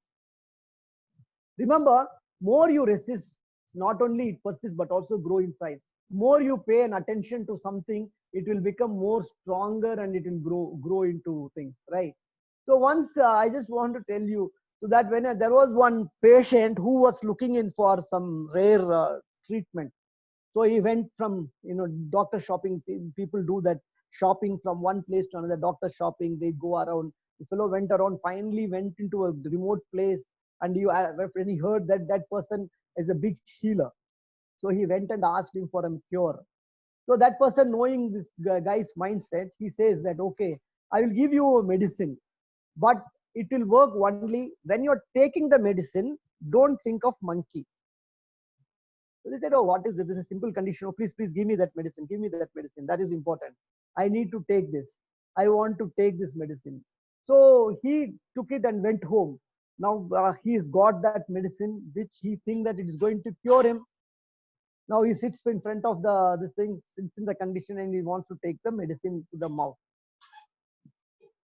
Remember, more you resist, not only it persists but also grow in size. More you pay an attention to something, it will become more stronger and it will grow into things, right? So once I just want to tell you, so that when there was one patient who was looking in for some rare treatment. So he went from, doctor shopping. People do that, shopping from one place to another, doctor shopping. They go around. This fellow went around, finally went into a remote place, and when he heard that that person is a big healer. So he went and asked him for a cure. So that person, knowing this guy's mindset, he says that, okay, I will give you a medicine, but it will work only when you're taking the medicine. Don't think of monkey. So they said, oh, what is this? This is a simple condition. Oh, please give me that medicine. Give me that medicine. That is important. I need to take this. I want to take this medicine. So he took it and went home. Now he's got that medicine, which he thinks that it is going to cure him. Now he sits in front of this thing, sits in the condition, and he wants to take the medicine to the mouth.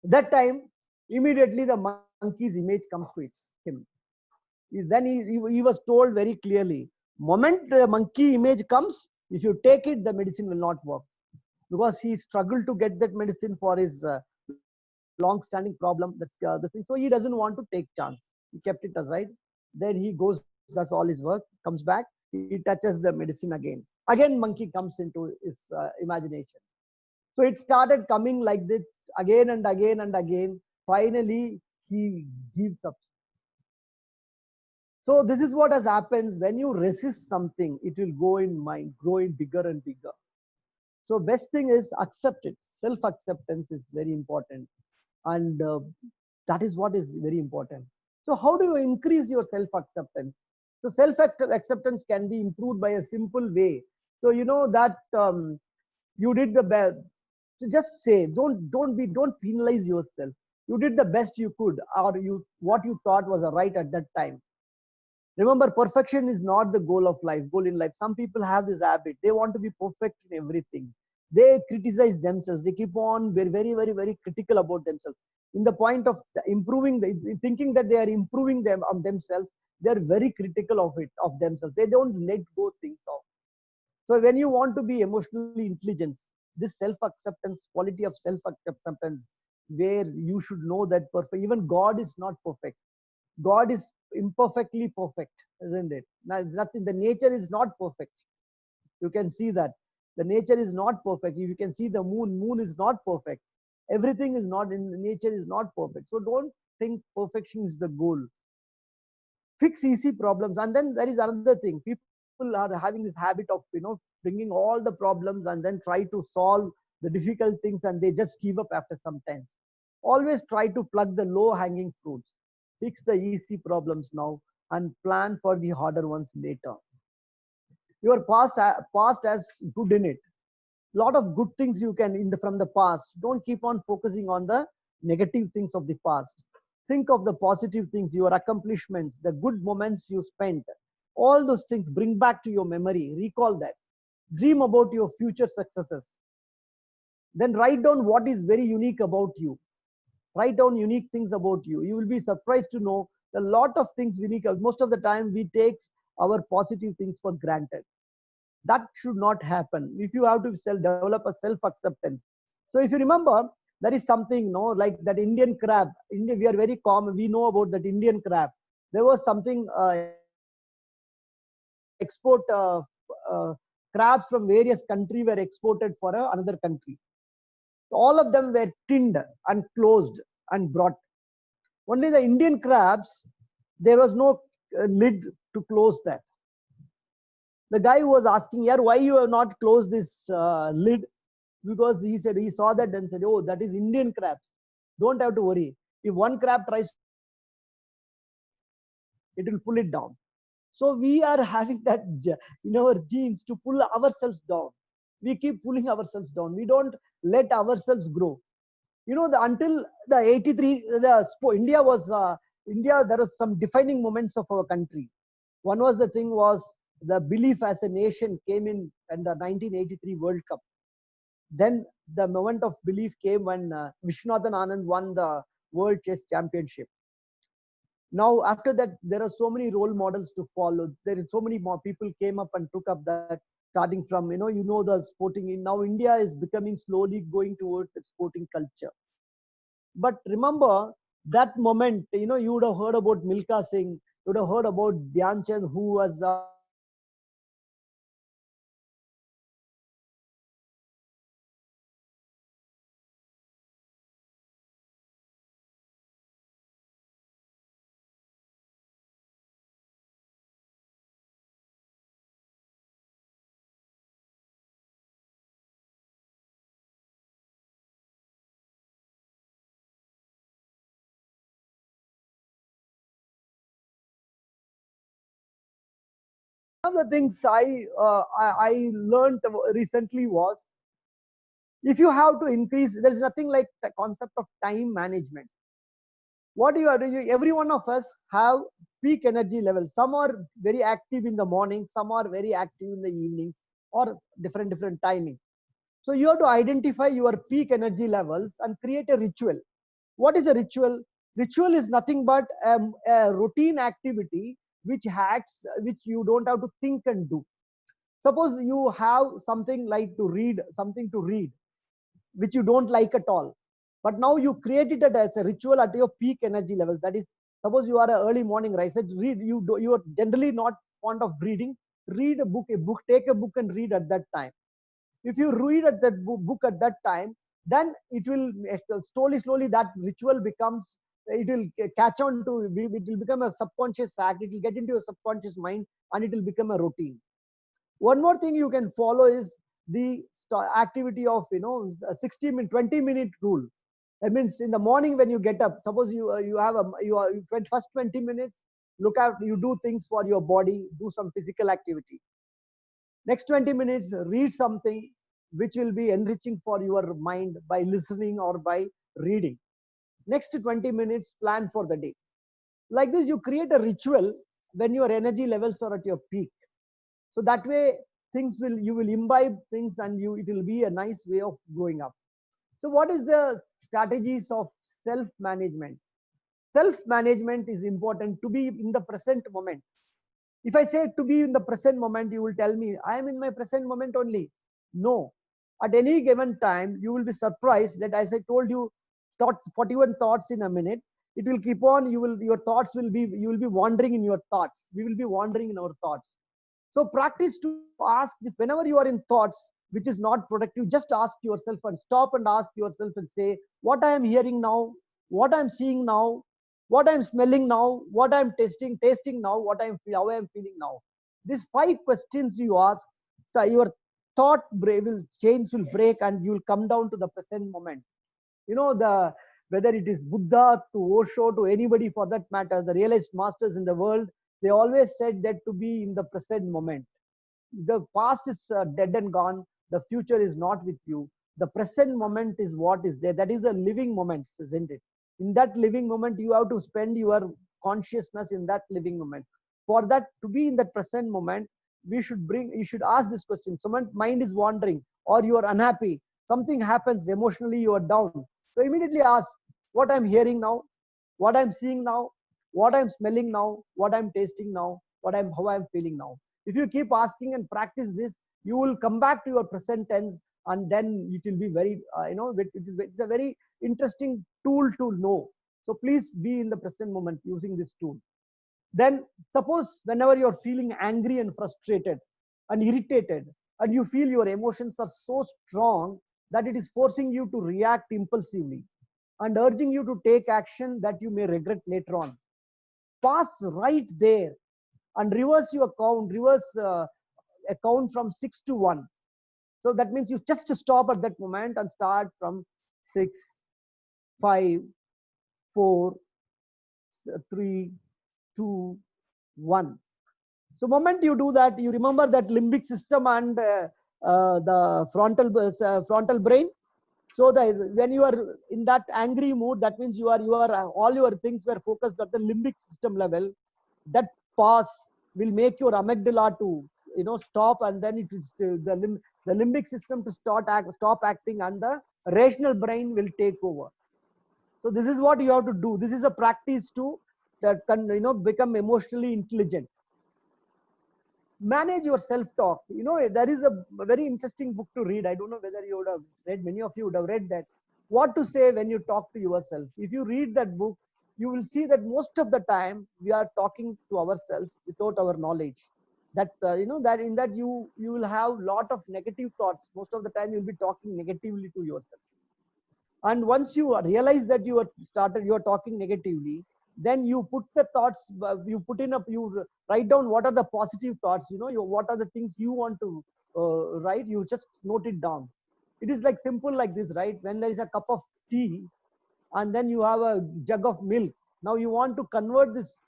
That time, immediately the monkey's image comes to him. Then he was told very clearly, moment the monkey image comes, if you take it, the medicine will not work, because he struggled to get that medicine for his long-standing problem. That's the thing. So he doesn't want to take chance. He kept it aside. Then he goes, does all his work, comes back. He touches the medicine again. Again, monkey comes into his imagination. So it started coming like this again and again and again. Finally, he gives up. So this is what has happens when you resist something. It will go in mind, grow in bigger and bigger. So best thing is accept it. Self-acceptance is very important, and that is what is very important. So how do you increase your self-acceptance? So self-acceptance can be improved by a simple way. So you know that you did the best. So just say, don't penalize yourself. You did the best you could, or what you thought was right at that time. Remember, perfection is not the goal in life. Some people have this habit. They want to be perfect in everything. They criticize themselves. They keep on very, very, very critical about themselves. In the point of thinking that they are improving themselves, they are very critical of themselves. They don't let go things off. So when you want to be emotionally intelligent, this self-acceptance, quality of self-acceptance, where you should know that even God is not perfect. God is imperfectly perfect, isn't it? Nothing. The nature is not perfect. You can see that the nature is not perfect. You can see the moon. Moon is not perfect. Everything is not in nature is not perfect. So don't think perfection is the goal. Fix easy problems, and then there is another thing. People are having this habit of bringing all the problems and then try to solve the difficult things, and they just give up after some time. Always try to pluck the low-hanging fruits. Fix the easy problems now and plan for the harder ones later. Your past has good in it. Lot of good things you can from the past. Don't keep on focusing on the negative things of the past. Think of the positive things, your accomplishments, the good moments you spent. All those things bring back to your memory. Recall that. Dream about your future successes. Then write down what is very unique about you. Write down unique things about you. You will be surprised to know a lot of things unique. Most of the time we take our positive things for granted. That should not happen. If you have to develop a self-acceptance. So if you remember, there is something, like that Indian crab. We are very common. We know about that Indian crab. There was something export crabs from various countries were exported for another country. All of them were tinned and closed and brought. Only the Indian crabs, there was no lid to close that. The guy who was asking, "Yeah, why you have not closed this lid?" Because he said he saw that and said, "Oh, that is Indian crabs. Don't have to worry. If one crab tries, it will pull it down. So we are having that in our genes to pull ourselves down. We keep pulling ourselves down. We don't let ourselves grow. You know, until the 83, India was, India, there was some defining moments of our country. One was the thing was the belief as a nation came in the 1983 World Cup. Then the moment of belief came when Vishwanathan Anand won the World Chess Championship. Now, after that, there are so many role models to follow. There is so many more people came up and took up that, starting from, you know, the sporting. Now, India is becoming slowly going towards the sporting culture. But remember that moment, you know, you would have heard about Milkha Singh, you would have heard about Dhyan Chand, who was one of the things I learned recently was, if you have to increase, there's nothing like the concept of time management. What you are doing, every one of us have peak energy levels. Some are very active in the morning, some are very active in the evenings, or different timing. So you have to identify your peak energy levels and create a ritual. What is a ritual? Ritual is nothing but a routine activity which acts, which you don't have to think and do. Suppose you have something like to read, something to read, which you don't like at all. But now you created it as a ritual at your peak energy levels. That is, suppose you are an early morning riser, read. You are generally not fond of reading. Read a book, take a book and read at that time. If you read at that book at that time, then it will slowly that ritual becomes, it will catch on to, it will become a subconscious act. It will get into your subconscious mind and it will become a routine. One more thing you can follow is the activity of 20-minute rule. That means in the morning when you get up, suppose you have first 20 minutes, look at, you do things for your body, do some physical activity. Next 20 minutes, read something which will be enriching for your mind by listening or by reading. Next 20 minutes, plan for the day. Like this, you create a ritual when your energy levels are at your peak. So that way, you will imbibe things and it will be a nice way of growing up. So what is the strategies of self-management? Self-management is important to be in the present moment. If I say to be in the present moment, you will tell me, I am in my present moment only. No. At any given time, you will be surprised that, as I told you, 41 thoughts in a minute, it will keep on, you will be wandering in your thoughts. We will be wandering in our thoughts. So practice to ask, whenever you are in thoughts, which is not productive, just ask yourself and stop and ask yourself and say, what I am hearing now, what I am seeing now, what I am smelling now, what I am tasting now, how I am feeling now. These 5 questions you ask, so your thought chains will break and you will come down to the present moment. You know, whether it is Buddha to Osho to anybody for that matter, the realized masters in the world, they always said that to be in the present moment. The past is dead and gone. The future is not with you. The present moment is what is there. That is a living moment, isn't it? In that living moment, you have to spend your consciousness in that living moment. For that to be in that present moment, you should ask this question. Someone's mind is wandering or you are unhappy. Something happens emotionally, you are down. So immediately ask, what I'm hearing now, what I'm seeing now, what I'm smelling now, what I'm tasting now, how I'm feeling now. If you keep asking and practice this, you will come back to your present tense, and then it will be very, it's a very interesting tool to know. So please be in the present moment using this tool. Then suppose whenever you're feeling angry and frustrated and irritated, and you feel your emotions are so strong that it is forcing you to react impulsively and urging you to take action that you may regret later on. Pause right there and reverse your count, a count from 6 to 1. So that means you just stop at that moment and start from 6, 5, 4, 3, 2, 1. So moment you do that, you remember that limbic system and the frontal brain. So when you are in that angry mood, that means you are all your things were focused at the limbic system level. That pause will make your amygdala to stop, and then it is the limbic system to stop acting, and the rational brain will take over. So this is what you have to do. This is a practice to become emotionally intelligent. Manage your self-talk. There is a very interesting book to read. I don't know whether you would have read, many of you would have read that. What to say when you talk to yourself. If you read that book, you will see that most of the time we are talking to ourselves without our knowledge. That that in that you will have lot of negative thoughts. Most of the time you'll be talking negatively to yourself. And once you realize that you are talking negatively, then you put the thoughts, you write down what are the positive thoughts, what are the things you want to write. You just note it down. It is like simple like this, right? When there is a cup of tea and then you have a jug of milk. Now you want to convert this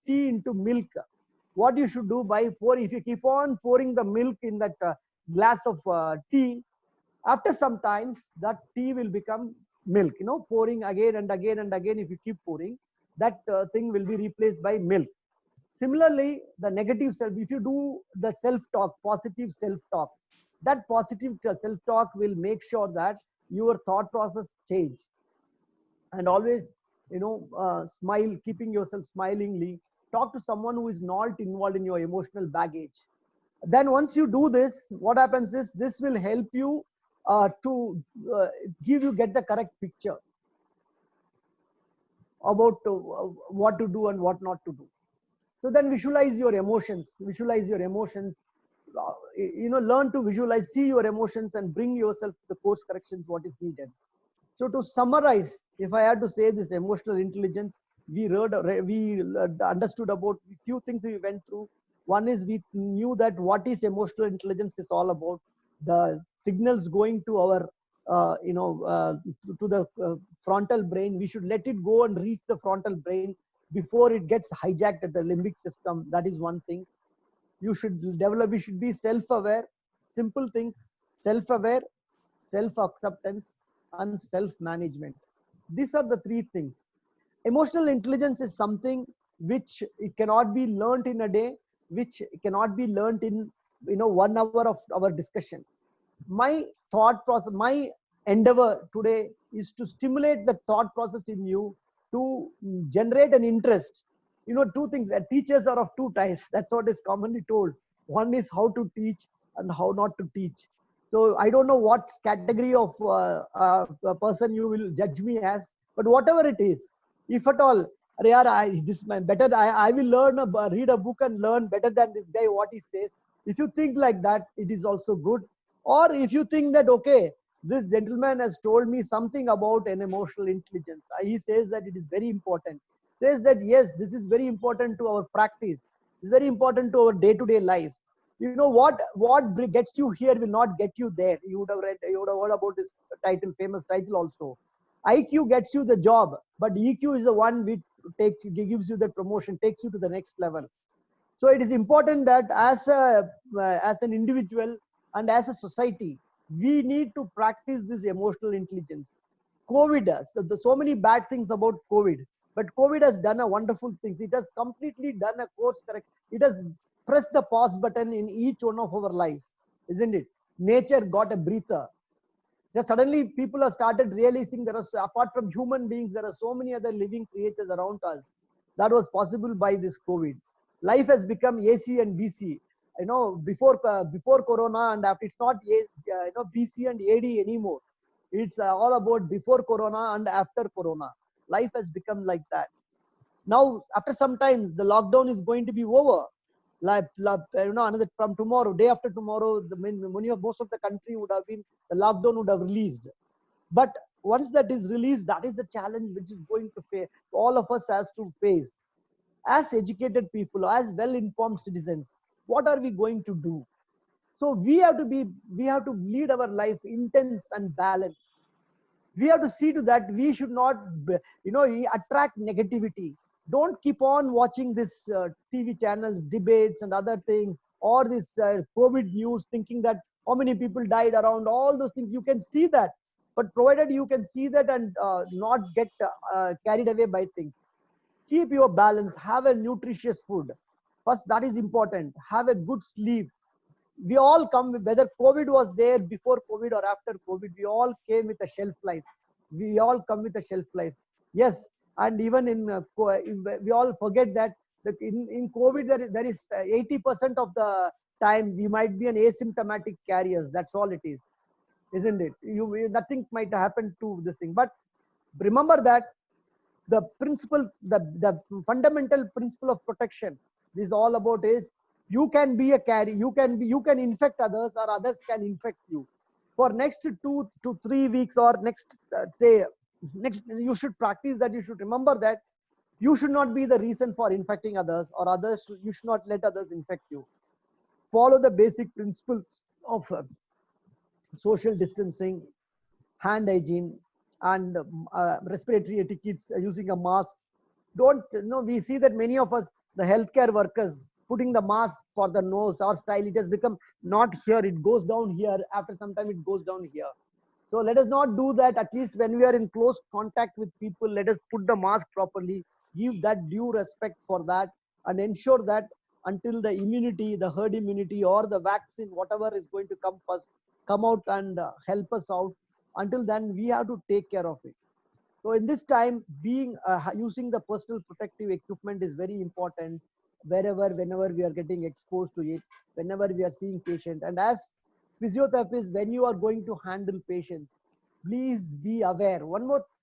tea into milk. What you should do, by if you keep on pouring the milk in that glass of tea, after some times that tea will become milk. Pouring again and again and again, if you keep pouring, that thing will be replaced by milk. Similarly, the negative self, if you do the self-talk, positive self-talk, that positive self-talk will make sure that your thought process change. And always smile, keeping yourself smilingly. Talk to someone who is not involved in your emotional baggage. Then once you do this, what happens is this will help you to get the correct picture about what to do and what not to do. So then visualize your emotions. Learn to visualize, see your emotions, and bring yourself the course corrections what is needed. So to summarize, if I had to say this emotional intelligence, we understood about a few things we went through. One is we knew that what is emotional intelligence is all about. The signals going to our, to the frontal brain, we should let it go and reach the frontal brain before it gets hijacked at the limbic system. That is one thing. We should be self-aware, simple things, self-aware, self-acceptance, and self-management. These are the three things. Emotional intelligence is something which it cannot be learnt in a day, which cannot be learnt in 1 hour of our discussion. My thought process, my endeavor today is to stimulate the thought process in you to generate an interest. Two things. Teachers are of two types. That's what is commonly told. One is how to teach and how not to teach. So I don't know what category of a person you will judge me as, but whatever it is, if at all, I will read a book and learn better than this guy what he says. If you think like that, it is also good. Or if you think that, okay, this gentleman has told me something about an emotional intelligence. He says that it is very important. Says that, yes, this is very important to our practice. It's very important to our day-to-day life. What gets you here will not get you there. You would have heard about this title, famous title also. IQ gets you the job, but EQ is the one which gives you the promotion, takes you to the next level. So it is important that as an individual and as a society, we need to practice this emotional intelligence. COVID does. So many bad things about COVID, but COVID has done a wonderful things. It has completely done a course correct. It has pressed the pause button in each one of our lives, isn't it? Nature got a breather. Just suddenly people have started realizing apart from human beings, there are so many other living creatures around us. That was possible by this COVID. Life has become AC and BC. Before Corona and after, it's not BC and AD anymore. It's all about before Corona and after Corona. Life has become like that. Now, after some time, the lockdown is going to be over. Another from tomorrow, day after tomorrow, most of the country would have been, the lockdown would have released. But once that is released, that is the challenge which is going to face, all of us has to face. As educated people, as well-informed citizens, what are we going to do? So we have to lead our life intense and balanced. We have to see to that we should not, attract negativity. Don't keep on watching this TV channels, debates and other things, or this COVID news, thinking that how many people died around, all those things. You can see that, but provided you can see that and not get carried away by things. Keep your balance, have a nutritious food. First, that is important. Have a good sleep. We all come, whether COVID was there before COVID or after COVID, we all came with a shelf life. We all come with a shelf life. Yes, and even we all forget that in COVID, there is 80% of the time we might be an asymptomatic carriers. That's all it is, isn't it? Nothing might happen to this thing. But remember that the principle, the fundamental principle of protection is all about is you can be a carrier, you can infect others or others can infect you. For next 2 to 3 weeks or next next, you should practice that. You should remember that you should not be the reason for infecting others, or you should not let others infect you. Follow the basic principles of social distancing, hand hygiene, and respiratory etiquettes, using a mask. Don't, we see that many of us, the healthcare workers, putting the mask for the nose or style, it has become not here, it goes down here. After some time, it goes down here. So let us not do that. At least when we are in close contact with people, let us put the mask properly, give that due respect for that, and ensure that until the immunity, the herd immunity or the vaccine, whatever is going to come first, come out and help us out. Until then, we have to take care of it. So in this time, using the personal protective equipment is very important. Whenever we are getting exposed to it, whenever we are seeing patients, and as physiotherapists, when you are going to handle patients, please be aware.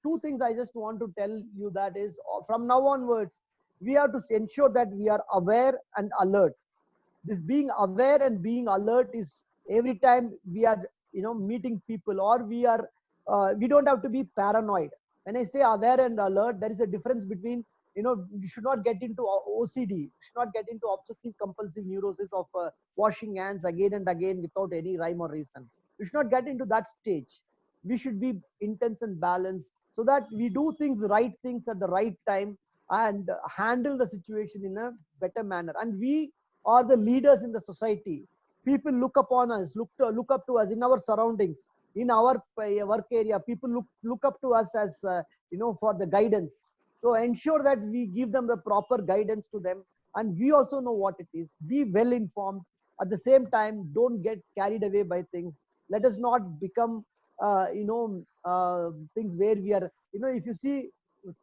Two things I just want to tell you, that is, from now onwards, we have to ensure that we are aware and alert. This being aware and being alert is every time we are, meeting people, or we don't have to be paranoid. When I say aware and alert, there is a difference between, you should not get into OCD, you should not get into obsessive compulsive neurosis of washing hands again and again without any rhyme or reason. You should not get into that stage. We should be intense and balanced, so that we do right things at the right time and handle the situation in a better manner. And we are the leaders in the society. People look upon us, look up to us in our surroundings, in our work area. People look up to us as for the guidance. So ensure that we give them the proper guidance to them, and we also know what it is. Be well informed. At the same time, don't get carried away by things. Let us not become things where we are, if you see,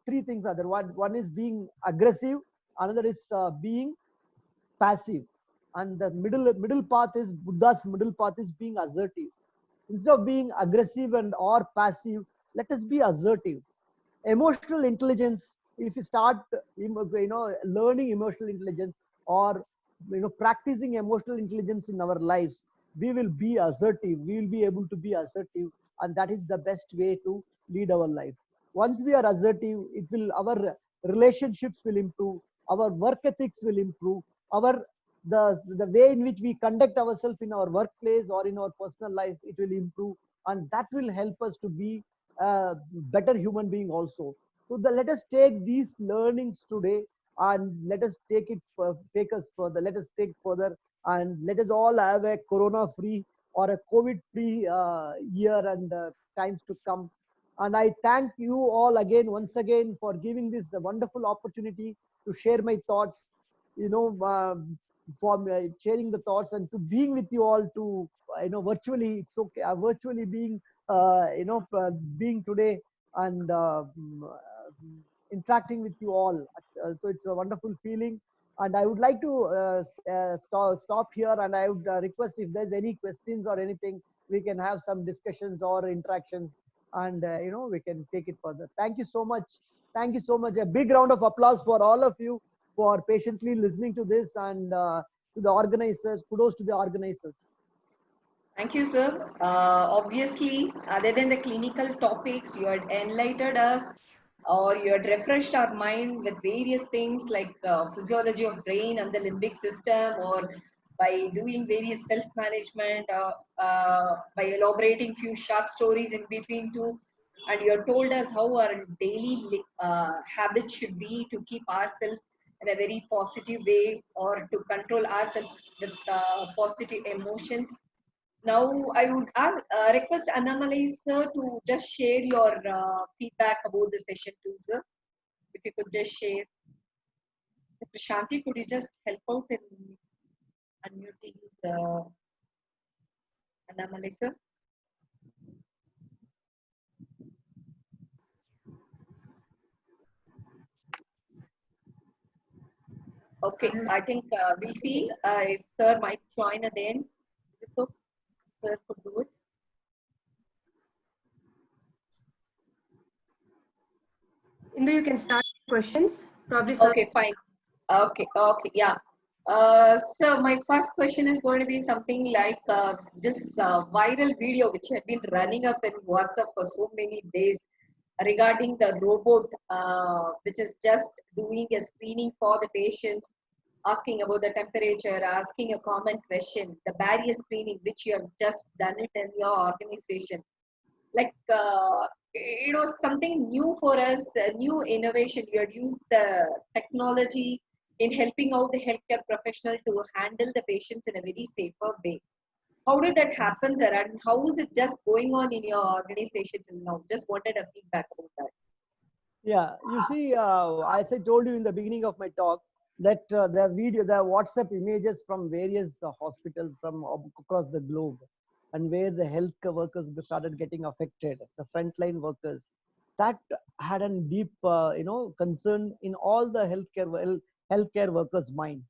three things are there. One is being aggressive, another is being passive, and the middle path is Buddha's middle path is being assertive. Instead of being aggressive and or passive, let us be assertive. Emotional intelligence, if you start learning emotional intelligence, or practicing emotional intelligence in our lives, we will be assertive, we will be able to be assertive, and that is the best way to lead our life. Once we are assertive, our relationships will improve, our work ethics will improve, the way in which we conduct ourselves in our workplace or in our personal life, it will improve, and that will help us to be a better human being also. So let us take these learnings today, and let us take us further. Let us take further, and let us all have a corona-free or a COVID-free year and times to come. And I thank you all once again, for giving this wonderful opportunity to share my thoughts, for sharing the thoughts, and to being with you all, to virtually. It's okay, virtually being being today, and interacting with you all. So it's a wonderful feeling, and I would like to stop here, and I would request, if there's any questions or anything, we can have some discussions or interactions, and we can take it further. Thank you so much. Thank you so much. A big round of applause for all of you for patiently listening to this, and to the organizers. Kudos to the organizers. Thank you, sir. Obviously, other than the clinical topics, you had enlightened us, or you had refreshed our mind with various things like physiology of brain and the limbic system, or by doing various self-management, by elaborating few short stories in between to and you have told us how our daily habit should be to keep ourselves in a very positive way or to control ourselves with positive emotions. Now, I would request Annamalai sir to just share your feedback about the session too, sir. If you could just share. Prashanti, could you just help out in unmuting the Annamalai sir? Okay, I think we'll see if sir might join again. Is it so? Sir could do it. Indu, you can start questions. Probably sir. Okay, fine. Okay, okay, yeah. So my first question is going to be something like this viral video which had been running up in WhatsApp for so many days regarding the robot which is just doing a screening for the patients, asking about the temperature, asking a common question, the barrier screening which you have just done it in your organization. Like something new for us, a new innovation. You had used the technology in helping out the healthcare professional to handle the patients in a very safer way. How did that happen, sir, and how is it just going on in your organization till now? Just wanted a feedback about that. Yeah, you see, as I told you in the beginning of my talk, that the WhatsApp images from various hospitals from across the globe, and where the health workers started getting affected, the frontline workers, that had a deep, concern in all the healthcare workers' mind.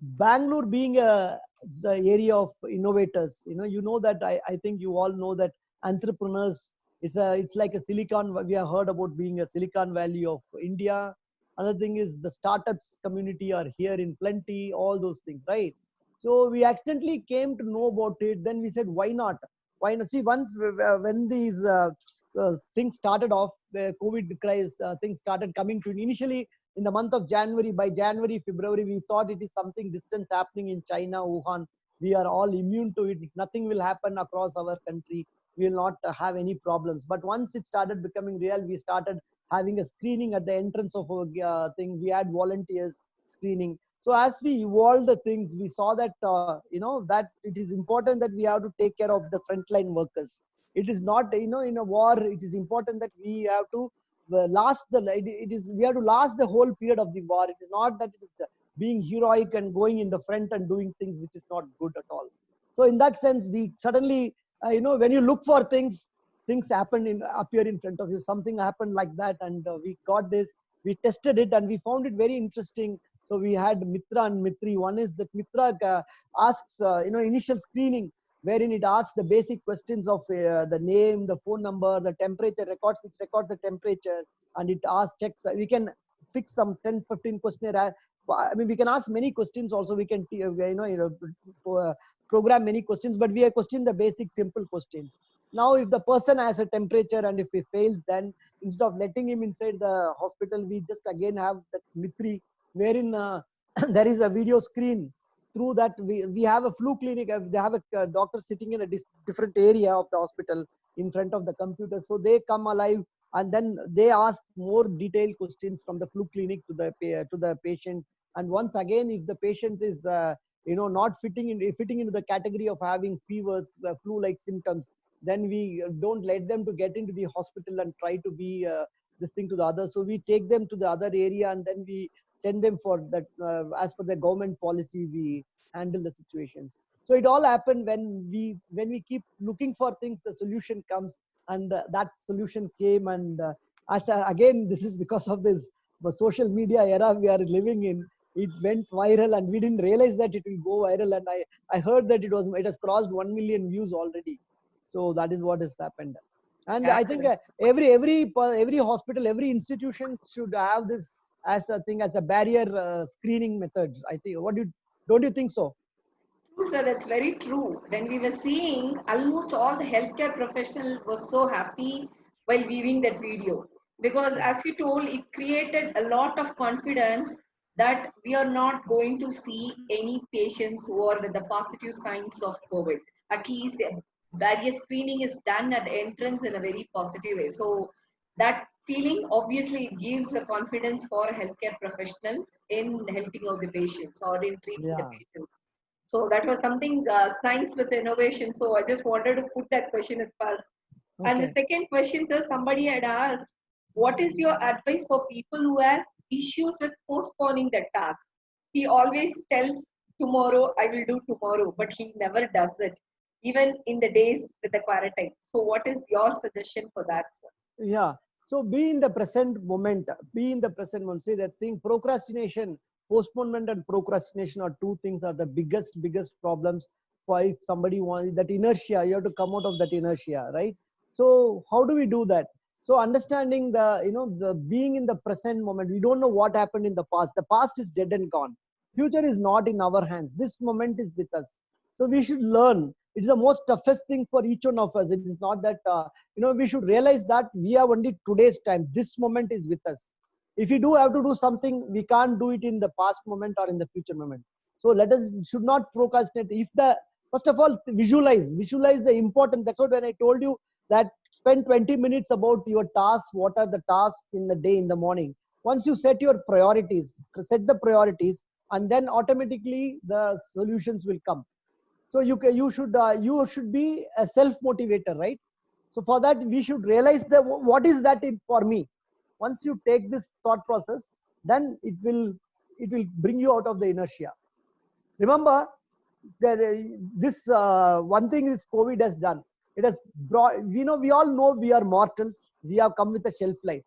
Bangalore being the area of innovators, you know that I think you all know that entrepreneurs, it's like a silicon. We have heard about being a Silicon Valley of India. Another thing is the startups community are here in plenty. All those things, right? So we accidentally came to know about it. Then we said, why not? Why not? See, once when these things started off, the COVID crisis, things started coming to initially in the month of January. By January, February, we thought it is something distant happening in China, Wuhan. We are all immune to it. Nothing will happen across our country. We will not have any problems. But once it started becoming real, we started having a screening at the entrance of a thing. We had volunteers screening. So as we evolved the things, we saw that that it is important that we have to take care of the frontline workers. It is not, in a war, it is important that we have to we have to last the whole period of the war. It is not that it is being heroic and going in the front and doing things which is not good at all. So in that sense, we suddenly, when you look for things happen appear in front of you. Something happened like that, and we got this. We tested it and we found it very interesting. So we had Mitra and Mitri. One is that Mitra asks, initial screening, wherein it asks the basic questions of the name, the phone number, the temperature, which records the temperature, and it checks. We can fix some 10-15 questionnaire. I mean, we can ask many questions also. We can, program many questions, but we are questioning the basic simple questions. Now, if the person has a temperature and if he fails, then instead of letting him inside the hospital, we just again have that Mitri, wherein there is a video screen. Through that, we have a flu clinic. They have a doctor sitting in a different area of the hospital in front of the computer. So they come alive and then they ask more detailed questions from the flu clinic to the patient. And once again, if the patient is not fitting into the category of having fevers, flu-like symptoms, then we don't let them to get into the hospital and try to be this thing to the other. So we take them to the other area and then we send them for that. As per the government policy, we handle the situations. So it all happened when we keep looking for things, the solution comes, and that solution came. And again, this is because of this social media era we are living in. It went viral and we didn't realize that it will go viral. And I heard that it has crossed 1 million views already. So that is what has happened. And I think every hospital, every institution should have this as a thing, as a barrier screening method. I think. Don't you think so? True, sir. That's very true. When we were seeing, almost all the healthcare professionals were so happy while viewing that video, because as you told, it created a lot of confidence that we are not going to see any patients who are with the positive signs of COVID. At least various screening is done at the entrance in a very positive way. So that feeling obviously gives a confidence for a healthcare professional in helping out the patients or in treating the Yeah. patients. So that was something science with innovation. So I just wanted to put that question at first. And the Okay. second question, sir, somebody had asked, what is your advice for people who has issues with postponing the task? He always tells tomorrow, I will do tomorrow, but he never does it, even in the days with the quarantine. So what is your suggestion for that, sir? Yeah. So be in the present moment. Be in the present moment. See that thing. Procrastination, postponement, and procrastination are two things are the biggest problems. For if somebody wants that inertia, you have to come out of that inertia, right? So how do we do that? So understanding the being in the present moment. We don't know what happened in the past. The past is dead and gone. Future is not in our hands. This moment is with us. So we should learn. It's the most toughest thing for each one of us. It is not that we should realize that we have only today's time. This moment is with us. If we do have to do something, we can't do it in the past moment or in the future moment. So let us should not procrastinate. If the first of all visualize the important. That's what when I told you that spend 20 minutes about your tasks. What are the tasks in the day in the morning? Once you set your priorities, set the priorities, and then automatically the solutions will come. So you should be a self motivator, right? So for that we should realize that what is that for me. Once you take this thought process, then it will bring you out of the inertia. Remember that this one thing is COVID has done. It has brought, we all know we are mortals. We have come with a shelf life,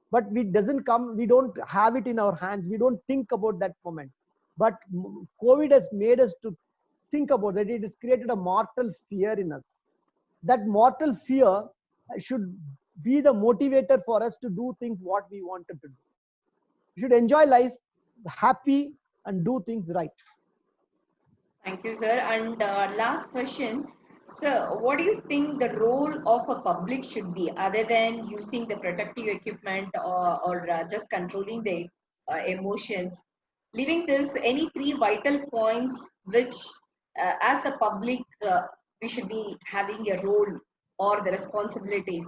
but we doesn't come, we don't have it in our hands. We don't think about that moment. But COVID has made us to think about that. It has created a mortal fear in us. That mortal fear should be the motivator for us to do things what we wanted to do. We should enjoy life, happy, and do things right. Thank you, sir. And last question, sir, what do you think the role of a public should be other than using the protective equipment or just controlling the emotions? Leaving this, any three vital points which, as a public, we should be having a role or the responsibilities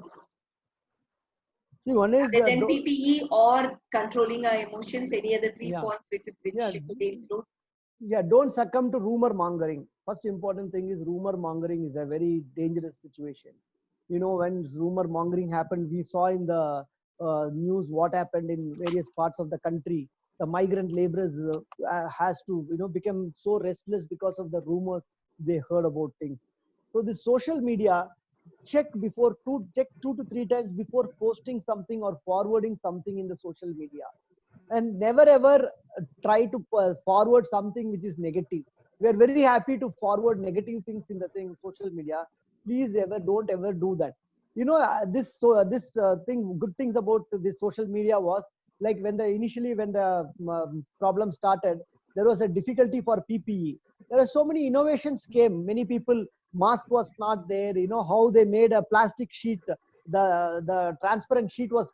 See, one is other than PPE or controlling our emotions. Any other three yeah, points which yeah, you could include? yeah. Don't succumb to rumor mongering. First important thing is rumor mongering is a very dangerous situation. When rumor mongering happened, we saw in the news what happened in various parts of the country. The migrant laborers has to become so restless because of the rumors they heard about things. So the social media, check 2 to 3 times before posting something or forwarding something in the social media, and never ever try to forward something which is negative. We are very happy to forward negative things in the thing social media. Please don't ever do that. This thing, good things about this social media was like when the problem started, there was a difficulty for PPE. There are so many innovations came. Many people, mask was not there. How they made a plastic sheet. The transparent sheet was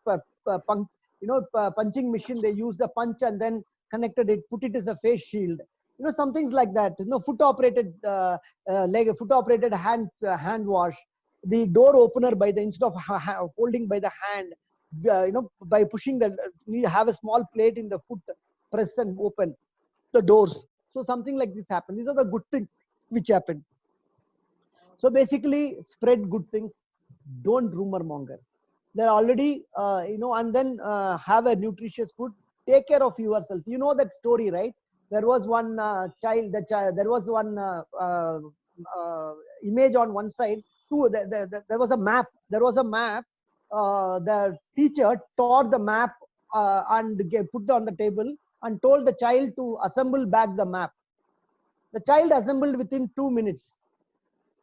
punching machine. They used a punch and then connected it, put it as a face shield. Some things like that. Foot operated foot operated hand wash. The door opener by the instead of holding by the hand, by pushing you have a small plate in the foot, press and open the doors. So something like this happened. These are the good things which happened. So basically, spread good things. Don't rumor monger. They're already, and then have a nutritious food. Take care of yourself. You know that story, right? There was one there was one image on one side. There was a map. There was a map. The teacher tore the map and put it on the table and told the child to assemble back the map. The child assembled within 2 minutes.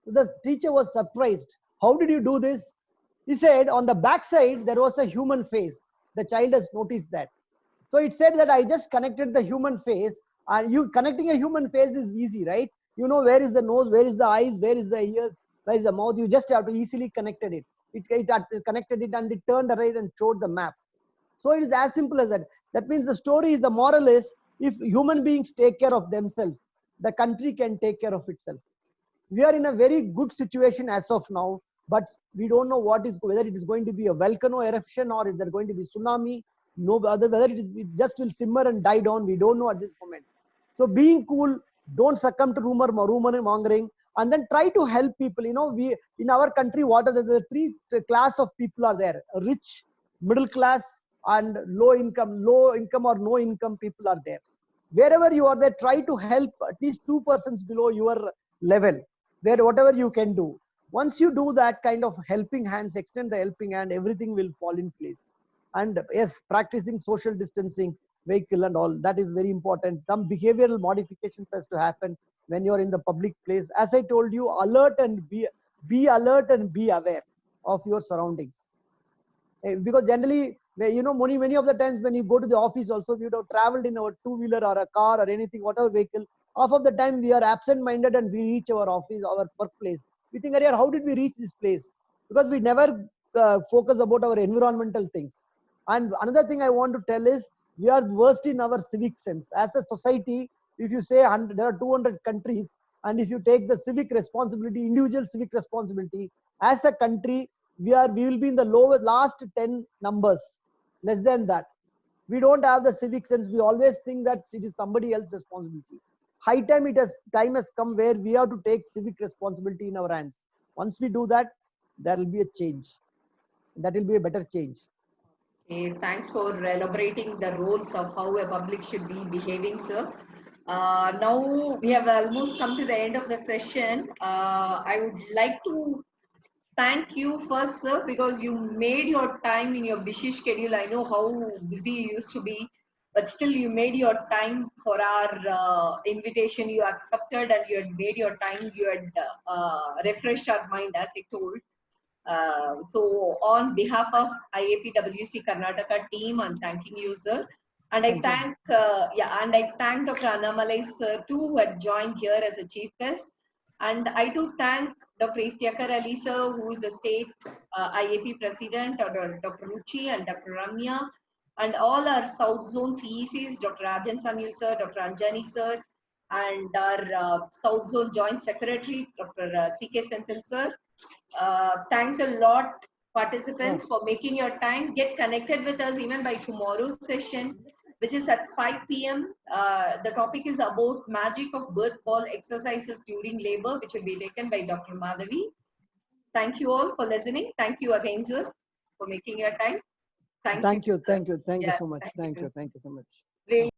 The teacher was surprised. How did you do this? He said on the back side there was a human face. The child has noticed that. So it said that I just connected the human face. And you connecting a human face is easy, right? You know where is the nose, where is the eyes, where is the ears, where is the mouth. You just have to easily connected it. It connected it and it turned around and showed the map. So it is as simple as that. That means the moral is, if human beings take care of themselves, the country can take care of itself. We are in a very good situation as of now, but we don't know whether it is going to be a volcano eruption or if there going to be tsunami. No other, whether it just will simmer and die down. We don't know at this moment. So being cool, don't succumb to rumor mongering, and then try to help people. We in our country, what are the three class of people are there? Rich, middle class, and low income or no income people are there. Wherever you are there, try to help at least 2 persons below your level, where whatever you can do. Once you do that kind of helping hands, extend the helping hand, everything will fall in place. And yes, practicing social distancing, vehicle and all, that is very important. Some behavioral modifications has to happen when you're in the public place. As I told you, alert and be alert and be aware of your surroundings. Because generally, many of the times when you go to the office also, we would have traveled in our two-wheeler or a car or anything, whatever vehicle. Half of the time we are absent-minded and we reach our office, our workplace. We think, how did we reach this place? Because we never focus about our environmental things. And another thing I want to tell is, we are worst in our civic sense. As a society, if you say there are 200 countries, and if you take the civic responsibility, individual civic responsibility, as a country, we will be in the last 10 numbers, less than that. We don't have the civic sense. We always think that it is somebody else's responsibility. High time time has come where we have to take civic responsibility in our hands. Once we do that, there will be a change. That will be a better change. Okay, thanks for elaborating the roles of how a public should be behaving, sir. Now we have almost come to the end of the session. I would like to thank you first, sir, because you made your time in your busy schedule. I know how busy you used to be, but still you made your time for our invitation. You accepted and you had made your time. You had refreshed our mind, as I told. So on behalf of IAPWC Karnataka team, I'm thanking you, sir. And I thank Dr. Annamalai, sir, too, who had joined here as a chief guest. And I do thank Dr. Iftikhar Ali, sir, who is the state IAP president, Dr. Ruchi and Dr. Ramya, and all our South Zone CECs, Dr. Rajan Samuel, sir, Dr. Anjani, sir, and our South Zone Joint Secretary, Dr. C.K. Senthil, sir. Thanks a lot, participants, for making your time. Get connected with us even by tomorrow's session, which is at 5 p.m. The topic is about magic of birth ball exercises during labor, which will be taken by Dr. Madhavi. Thank you all for listening. Thank you again, sir, for making your time. Thank you sir. so much. Thank you so much. Really